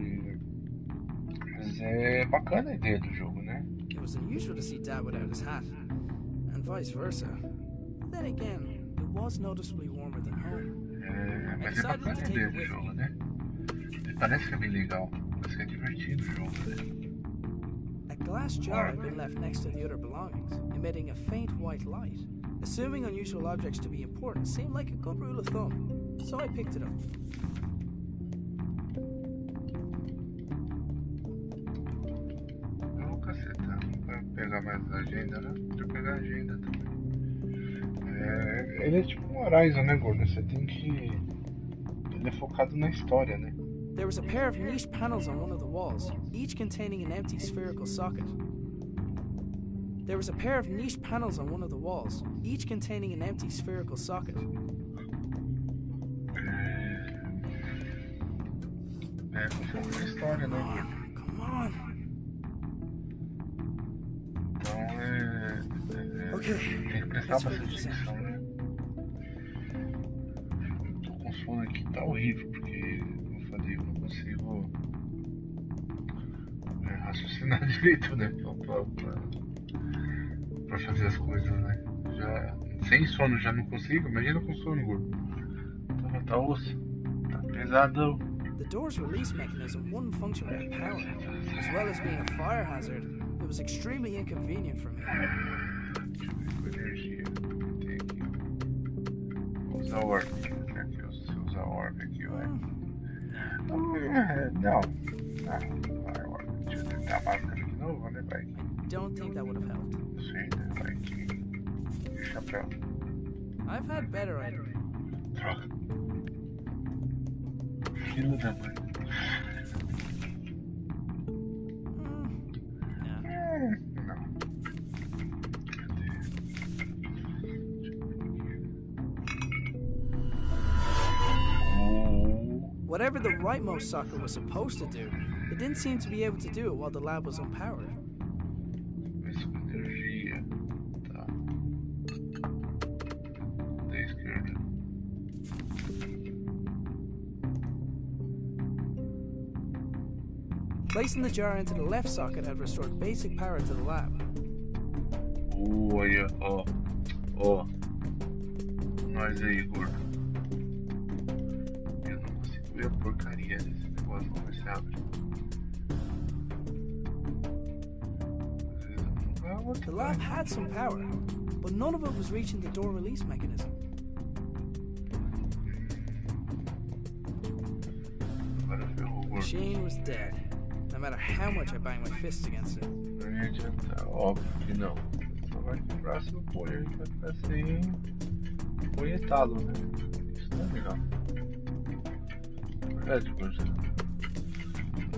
Speaker 1: mas é bacana a ideia do jogo, né?
Speaker 2: It was unusual to see Dad without his hat, and vice versa. Then again, it was noticeably warmer than home.
Speaker 1: É, mas é bacana a ideia do jogo, né? Parece que é bem legal, parece que é divertido o jogo, né?
Speaker 2: A glass jar had been left next to the other belongings, emitting a faint white light. Assuming unusual objects to be important seemed like a good rule of thumb, so I picked it up.
Speaker 1: pegar mais a agenda, né? Deixa eu pegar a agenda também. Ele é tipo um Horizon, né, gordo? Você tem que... Ele é focado na história, né?
Speaker 2: There was a pair of niche panels on one of the walls, each containing an empty spherical socket. There was a pair of niche panels on one of the walls, each containing an empty spherical socket.
Speaker 1: Foco na história, né, gordo?
Speaker 2: Come on.
Speaker 1: Então
Speaker 2: Okay,
Speaker 1: tem que prestar bastante atenção, né? Eu tô com sono aqui, tá horrível, porque, como eu falei, eu não consigo raciocinar direito, né? Pra fazer as coisas, né? Sem sono já não consigo, imagina com sono, gordo. Tá osso, tá pesadão.
Speaker 2: The door's release mechanism wouldn't function without power. As well as being a fire hazard, it was extremely inconvenient for me.
Speaker 1: Deixa eu ver com energia. Tem aqui, ó. Vou usar o orb. Aqui, se eu usar o orb aqui, vai. Não. Vai, orb. Deixa eu tentar a máscara de novo, né? Vai aqui.
Speaker 2: Don't think that would have helped.
Speaker 1: Sim, né? Vai aqui. E o chapéu.
Speaker 2: I've had better ideas.
Speaker 1: Droga. Filho da mãe. Não.
Speaker 2: Whatever the rightmost socket was supposed to do, it didn't seem to be able to do it while the lab was unpowered.
Speaker 1: Isso com energia. Tá. Da esquerda.
Speaker 2: Placing the jar into the left socket had restored basic power to the lab.
Speaker 1: Olha, ó. Nós aí, gordo. Eu não consigo ver a porcaria desse negócio como se abre.
Speaker 2: The lab had some power, but none of it was reaching the door release mechanism.
Speaker 1: Agora ferrou,
Speaker 2: The
Speaker 1: gordo.
Speaker 2: machine was dead, no matter how much I banged my fists against it.
Speaker 1: Não ia adiantar, óbvio que não. Só vai quebrar seu punho, a gente vai ficar sem punhetado, né? Isso não é legal. Verdade, gordo.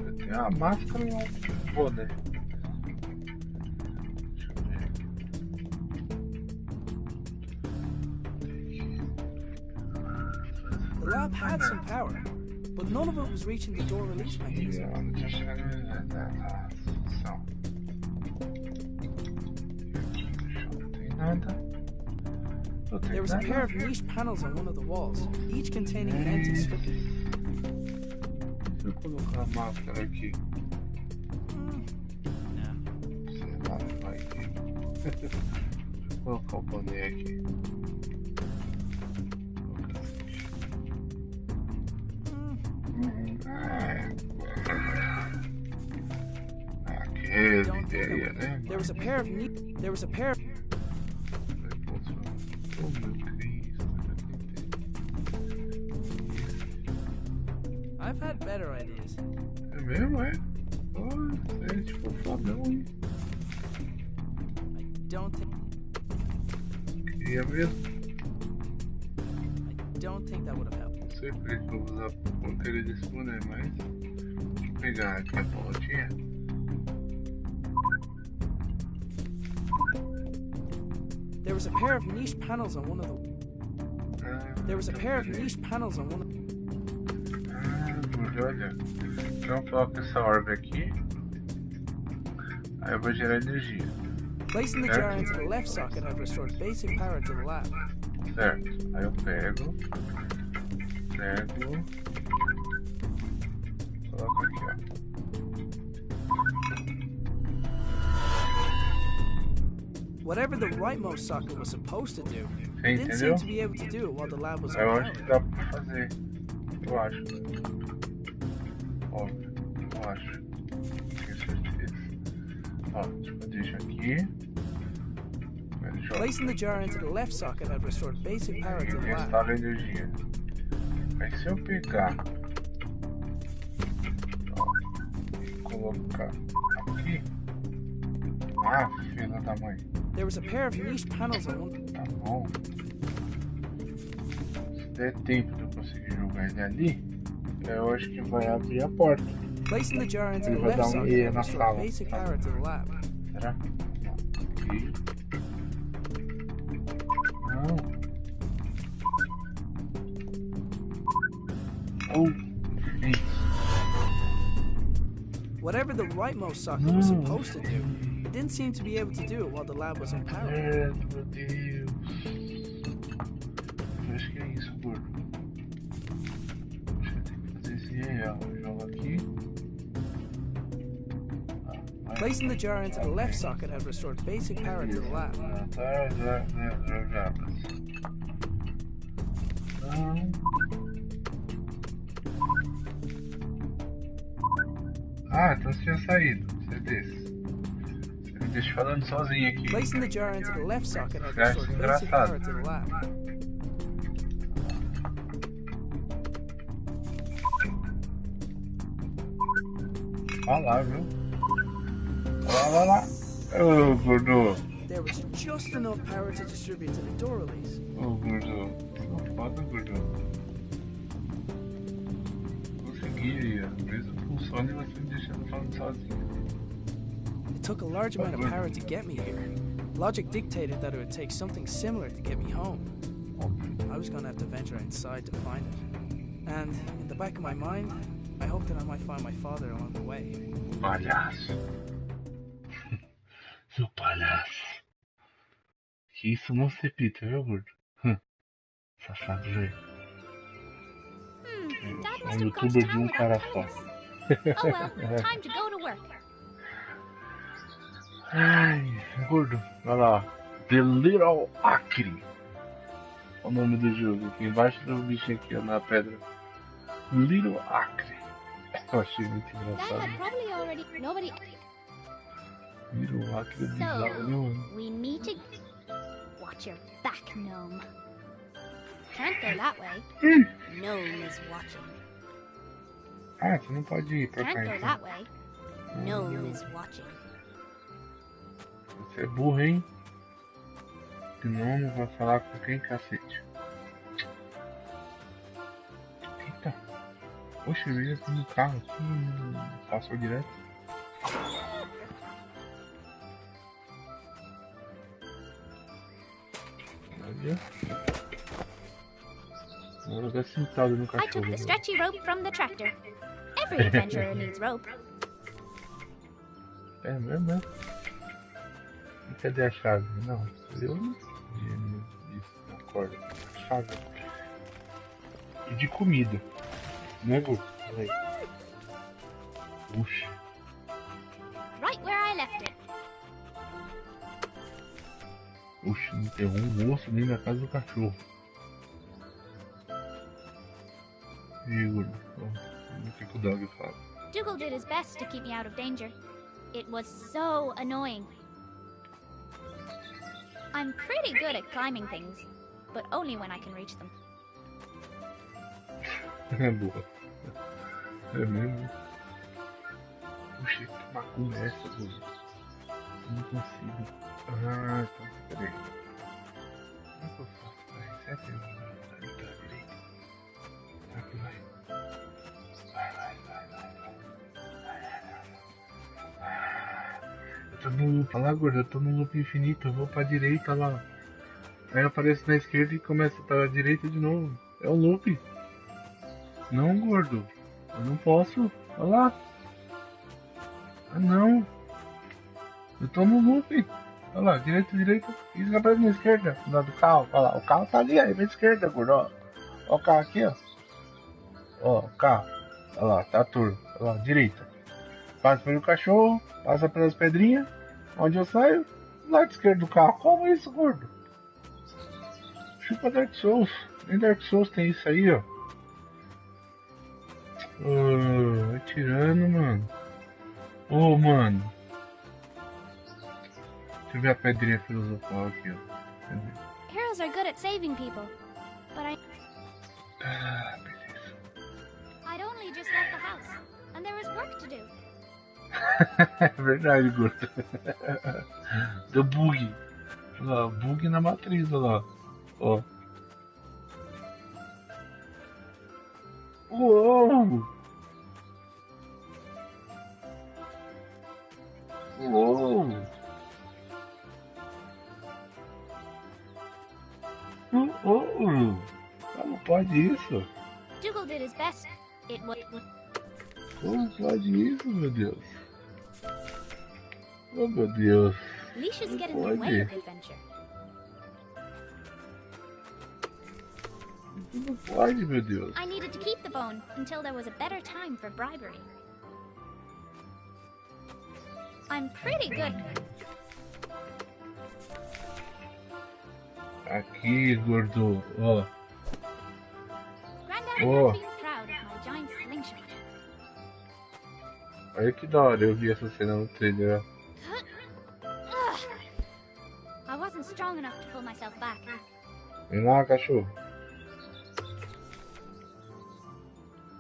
Speaker 1: Eu tenho a máscara e um boné. Deixa eu ver.
Speaker 2: The lab had some power, but none of it was reaching the door release mechanism.
Speaker 1: Não tinha chegado na solução. Não tem nada. Não tem
Speaker 2: There was a
Speaker 1: nada.
Speaker 2: pair of niche panels on one of the walls, each containing an empty sphere.
Speaker 1: Se eu colocar a máscara aqui, sei lá, vai aqui. Vou colocar o boné aqui. Aquela ideia, né?
Speaker 2: There was a pair of
Speaker 1: Oh, meu Cristo.
Speaker 2: I've had better ideas.
Speaker 1: É mesmo, é? Oh, é tipo fodão, hein?
Speaker 2: I don't think
Speaker 1: Queria mesmo.
Speaker 2: that would have helped.
Speaker 1: Não sei por que eu vou usar a porcaria desse boné, mas... Deixa eu pegar aqui a botinha.
Speaker 2: There was a pair of niche panels on one of the There was a pair of niche panels on one of
Speaker 1: Olha. Então coloca essa orbe aqui. Aí eu vou gerar energia.
Speaker 2: Placing the jar into the left socket had restored basic power to the lab.
Speaker 1: Certo. Aí eu pego. Coloco aqui, ó.
Speaker 2: Whatever the rightmost socket was supposed to do,
Speaker 1: Você
Speaker 2: it didn't seem
Speaker 1: entendeu?
Speaker 2: to be able to do it while the lab was
Speaker 1: Eu acho que
Speaker 2: unpowered.
Speaker 1: dá pra fazer. Eu acho. Óbvio. Eu acho. Tenho certeza. Ó, tipo, eu deixo aqui. Deixa eu
Speaker 2: Placing the jar into the left socket had restored basic power to the lab.
Speaker 1: instalo a energia. Aí se eu pegar, ó, e colocar aqui, Ah, filha da mãe.
Speaker 2: There was a pair of niche panels on one.
Speaker 1: Tá bom. Se der tempo de eu conseguir jogar ele ali, eu acho que vai abrir a porta.
Speaker 2: Placing the jar into
Speaker 1: Ele
Speaker 2: the
Speaker 1: vai
Speaker 2: left
Speaker 1: dar
Speaker 2: socket
Speaker 1: E
Speaker 2: had
Speaker 1: na
Speaker 2: restored
Speaker 1: sala.
Speaker 2: basic power to the lab.
Speaker 1: Será? Ok. Não. Oh, isso.
Speaker 2: Whatever the rightmost socket was supposed to do, it didn't seem to be able to do it while the lab was in power.
Speaker 1: Meu Deus. Eu acho que é isso, gordo. Acho que eu tenho que fazer esse real. Eu jogo aqui.
Speaker 2: Placing the jar into the left socket had restored basic power to the lab.
Speaker 1: Não. Ah, então você tinha saído. Você é desse. Você me deixa falando sozinho aqui.
Speaker 2: Placing the jar into the left socket had
Speaker 1: That's
Speaker 2: restored basic
Speaker 1: engraçado.
Speaker 2: power to the lab.
Speaker 1: Olha lá, viu? Olha lá. Ô, gordo.
Speaker 2: There was just enough power to distribute to the door release.
Speaker 1: Ô, gordo. Não foda, gordo. Consegui. Mesmo funciona e você me deixando falando sozinho.
Speaker 2: It took a large amount of power to get me here. Logic dictated that it would take something similar to get me home. I was gonna have to venture inside to find it. And in the back of my mind, I hoped that I might find my father along the way.
Speaker 1: Palhaço. Seu palhaço. Que isso não se repita, viu, gordo? Safado, velho.
Speaker 4: Dad
Speaker 1: É
Speaker 4: must
Speaker 1: um
Speaker 4: have gone
Speaker 1: youtuber
Speaker 4: to
Speaker 1: de
Speaker 4: town
Speaker 1: um cara
Speaker 4: without
Speaker 1: só.
Speaker 4: telling us. Oh well, time to go to work.
Speaker 1: Ai, gordo. Olha lá. The Little Acre. O nome do jogo. Aqui embaixo do bichinho aqui, ó, na pedra. Little Acre. Eu achei muito
Speaker 4: Dad
Speaker 1: engraçado.
Speaker 4: had probably already. Nobody.
Speaker 1: Little Acre é
Speaker 4: So,
Speaker 1: bizarro, né, mano?
Speaker 4: we meet again. Watch your back, gnome. Can't go that way. Gnome is watching.
Speaker 1: Ah, você não pode ir pra cá,
Speaker 4: Can't go
Speaker 1: então.
Speaker 4: that way. Gnome is watching.
Speaker 1: Você é burro, hein? Senão não vai falar com quem, cacete. Eita. Poxa, eu ia no carro aqui e passou direto. Olha. Agora vai sentado no
Speaker 4: I
Speaker 1: cachorro.
Speaker 4: took the stretchy rope from the tractor. Every adventurer needs rope.
Speaker 1: É mesmo, né? E cadê a chave? Não, eu não vi isso na corda. Chave. E de comida. Né, Gu? Aí. Puxa.
Speaker 4: Right where I left it.
Speaker 1: Puxa, não tem um osso nem na casa do cachorro. E aí, Gu? O que o Dog fala?
Speaker 4: Dougal did his best to keep me out of danger. It was so annoying. I'm pretty good at climbing things, but only when I can reach them.
Speaker 1: É boa. É mesmo. Puxa, que macumba é essa, Gu? Eu não consigo. Ah, então, peraí. Como é que eu faço pra reset? Ali pra direita. Será que vai? Vai. Eu tô no loop, olha lá, gordo, eu tô no loop infinito, eu vou pra direita lá. Aí eu apareço na esquerda e começa pra direita de novo. É um loop. Não, gordo. Eu não posso. Olha lá. Ah, não. Eu tô no loop. Olha lá, direita. Isso que aparece na esquerda. Do lado do carro. Olha lá, o carro tá ali, aí pra esquerda, gordo. Ó o carro aqui, ó. Ó, o carro. Olha lá, tá turvo. Olha lá, direita. Passa pelo cachorro, passa pelas pedrinhas. Onde eu saio? Do lado esquerdo do carro. Como isso, gordo? Chupa Dark Souls. Nem Dark Souls tem isso aí, ó. Vai tirando, mano. Ô, mano. Deixa eu ver a pedrinha filosofal aqui, ó. Cadê?
Speaker 4: Heroes are good at saving people, but
Speaker 1: Ah, beleza.
Speaker 4: I'd only just left the house, and there was work to do.
Speaker 1: É verdade, gordo. Deu bug. Olha lá, bug na matriz, olha lá. Ó. Uou! Uou! Uou! Como pode isso?
Speaker 4: Dougal did his best. It was.
Speaker 1: Como pode isso, meu Deus? Oh, meu Deus.
Speaker 4: Leashes
Speaker 1: Não
Speaker 4: get in the way
Speaker 1: pode.
Speaker 4: of adventure.
Speaker 1: Não pode, meu Deus.
Speaker 4: I needed to keep the bone until there was a better time for bribery. I'm pretty good.
Speaker 1: Aqui, gordo. Ó.
Speaker 4: Granddad
Speaker 1: Oh.
Speaker 4: would be proud of my giant slingshot.
Speaker 1: Olha que da hora eu vi essa cena no trailer.
Speaker 4: Ugh. I wasn't strong enough to pull myself back.
Speaker 1: Vem lá, cachorro.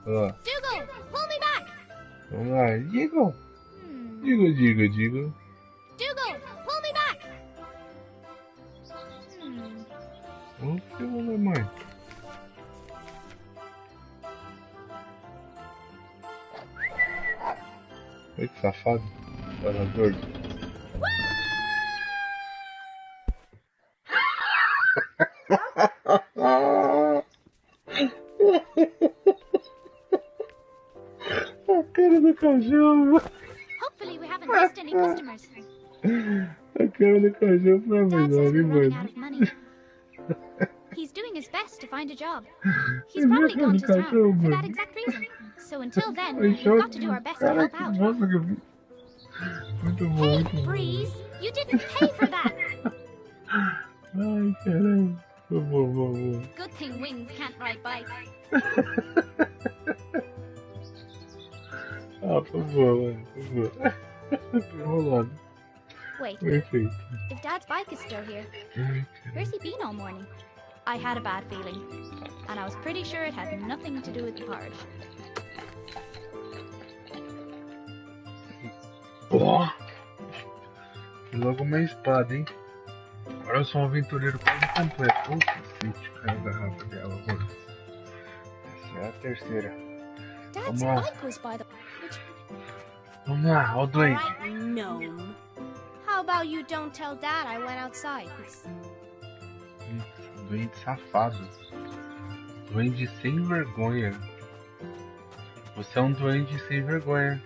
Speaker 1: Ó.
Speaker 4: Dougal, pull me back!
Speaker 1: Vamos lá. Digo. Digo.
Speaker 4: Dougal, pull me back!
Speaker 1: O que, mamãe? Olha que safado. Para gordo. A cara do cachorro.
Speaker 4: Hopefully we haven't lost any customers.
Speaker 1: A cara do cachorro foi a
Speaker 4: Dad says
Speaker 1: melhor,
Speaker 4: we're
Speaker 1: hein,
Speaker 4: running out
Speaker 1: mano?
Speaker 4: of money. He's doing his best to find a job. He's probably gone to town for that exact reason. So until then, we've got to do our best to help out.
Speaker 1: Nossa, que eu vi. Muito bom,
Speaker 4: Hey,
Speaker 1: muito bom.
Speaker 4: Breeze, you didn't pay for that.
Speaker 1: Ai, caralho. Boa.
Speaker 4: Good thing wings can't ride bikes.
Speaker 1: Ah, por favor, mano. Por favor. Tô enrolando.
Speaker 4: Wait,
Speaker 1: Perfeito.
Speaker 4: if Dad's bike is still here, where's he been all morning? I had a bad feeling, and I was pretty sure it had nothing to do with the porridge.
Speaker 1: Ó! E logo uma espada, hein? Agora eu sou um aventureiro quase completo. Oh, cacete, caiu a garrafa de água agora. Essa é a terceira.
Speaker 4: Dad's
Speaker 1: Come on.
Speaker 4: bike was by the...
Speaker 1: Vamos lá, ó o doente.
Speaker 3: Alright, gnome. How about you don't tell Dad I went outside?
Speaker 1: Doente safado. Doente sem vergonha. Você é um doente sem vergonha.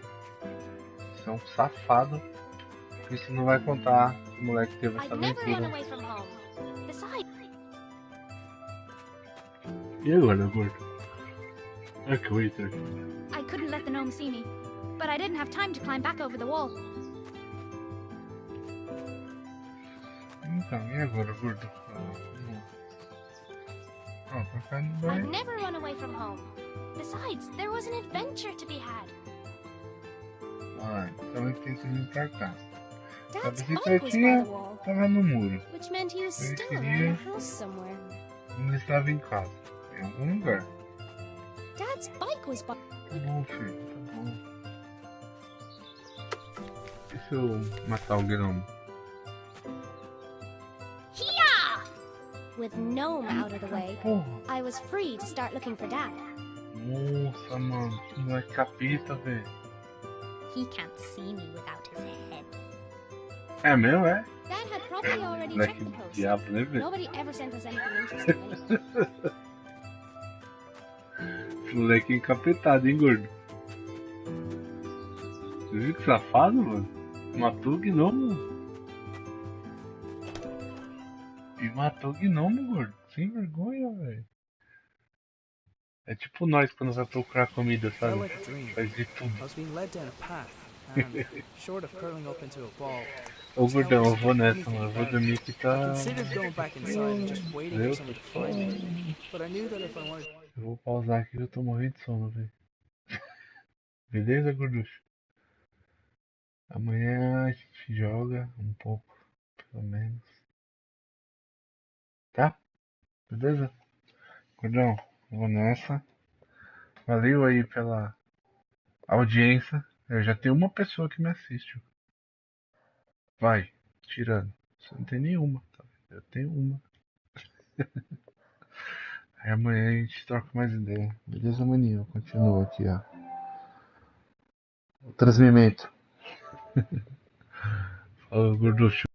Speaker 1: Você é um safado. Por isso não vai contar que o moleque teve essa
Speaker 4: I'd never run
Speaker 1: aventura.
Speaker 4: away from home. Besides,
Speaker 1: E agora, gordo? Aqui, waiter.
Speaker 4: I couldn't let the gnome see me, but I didn't have time to climb back over the wall.
Speaker 1: Então, e agora, gordo? Ó, pra cá não vai.
Speaker 4: I'd never run away from home. Besides, there was an adventure to be had.
Speaker 1: Ah, então ele tem que vir pra cá. A
Speaker 3: Dad's bike was by
Speaker 1: bicicletinha
Speaker 3: the wall,
Speaker 1: tava no muro.
Speaker 3: which meant he was
Speaker 1: Ele
Speaker 3: still around
Speaker 1: queria-
Speaker 3: the house somewhere.
Speaker 1: Ele estava em casa. Em algum lugar.
Speaker 3: Dad's bike was by...
Speaker 1: Tá bom, filho. Tá bom. E se eu matar o gnomo?
Speaker 3: With Gnome out of the way,
Speaker 1: Porra.
Speaker 3: I was free to start looking for Dad.
Speaker 1: Nossa, mano. Que moleque capeta, velho.
Speaker 4: He can't see me without his head.
Speaker 1: É mesmo, é?
Speaker 3: Dad had probably already
Speaker 1: Moleque
Speaker 3: checked the post.
Speaker 1: diabo, né, velho?
Speaker 3: Nobody ever sent us anything interesting anyway.
Speaker 1: Moleque encapetado, hein, gordo? Você viu que safado, mano? Matou o gnomo. E matou o gnomo, gordo. Sem vergonha, velho. É tipo nós quando vai procurar comida,
Speaker 2: Felt
Speaker 1: sabe?
Speaker 2: like a dream.
Speaker 1: Faz de tudo.
Speaker 2: I was being led down a path, and short of curling up into a ball,
Speaker 1: Ô, gordão, eu vou nessa, mano. Eu vou dormir que
Speaker 2: I
Speaker 1: tá...
Speaker 2: considered going back inside and just waiting for someone to find me. But I knew that if I wanted,
Speaker 1: Eu vou pausar aqui que eu tô morrendo de sono, velho. Beleza, gorducho? Amanhã a gente joga um pouco, pelo menos. Tá? Beleza? Gordão, vou nessa. Valeu aí pela audiência. Eu já tenho uma pessoa que me assiste. Vai, tirando. Você não tem nenhuma, tá? Eu tenho uma. Aí amanhã a gente troca mais ideia. Beleza, maninho? Continua aqui, ó. O transmimento. Fala, gorducho.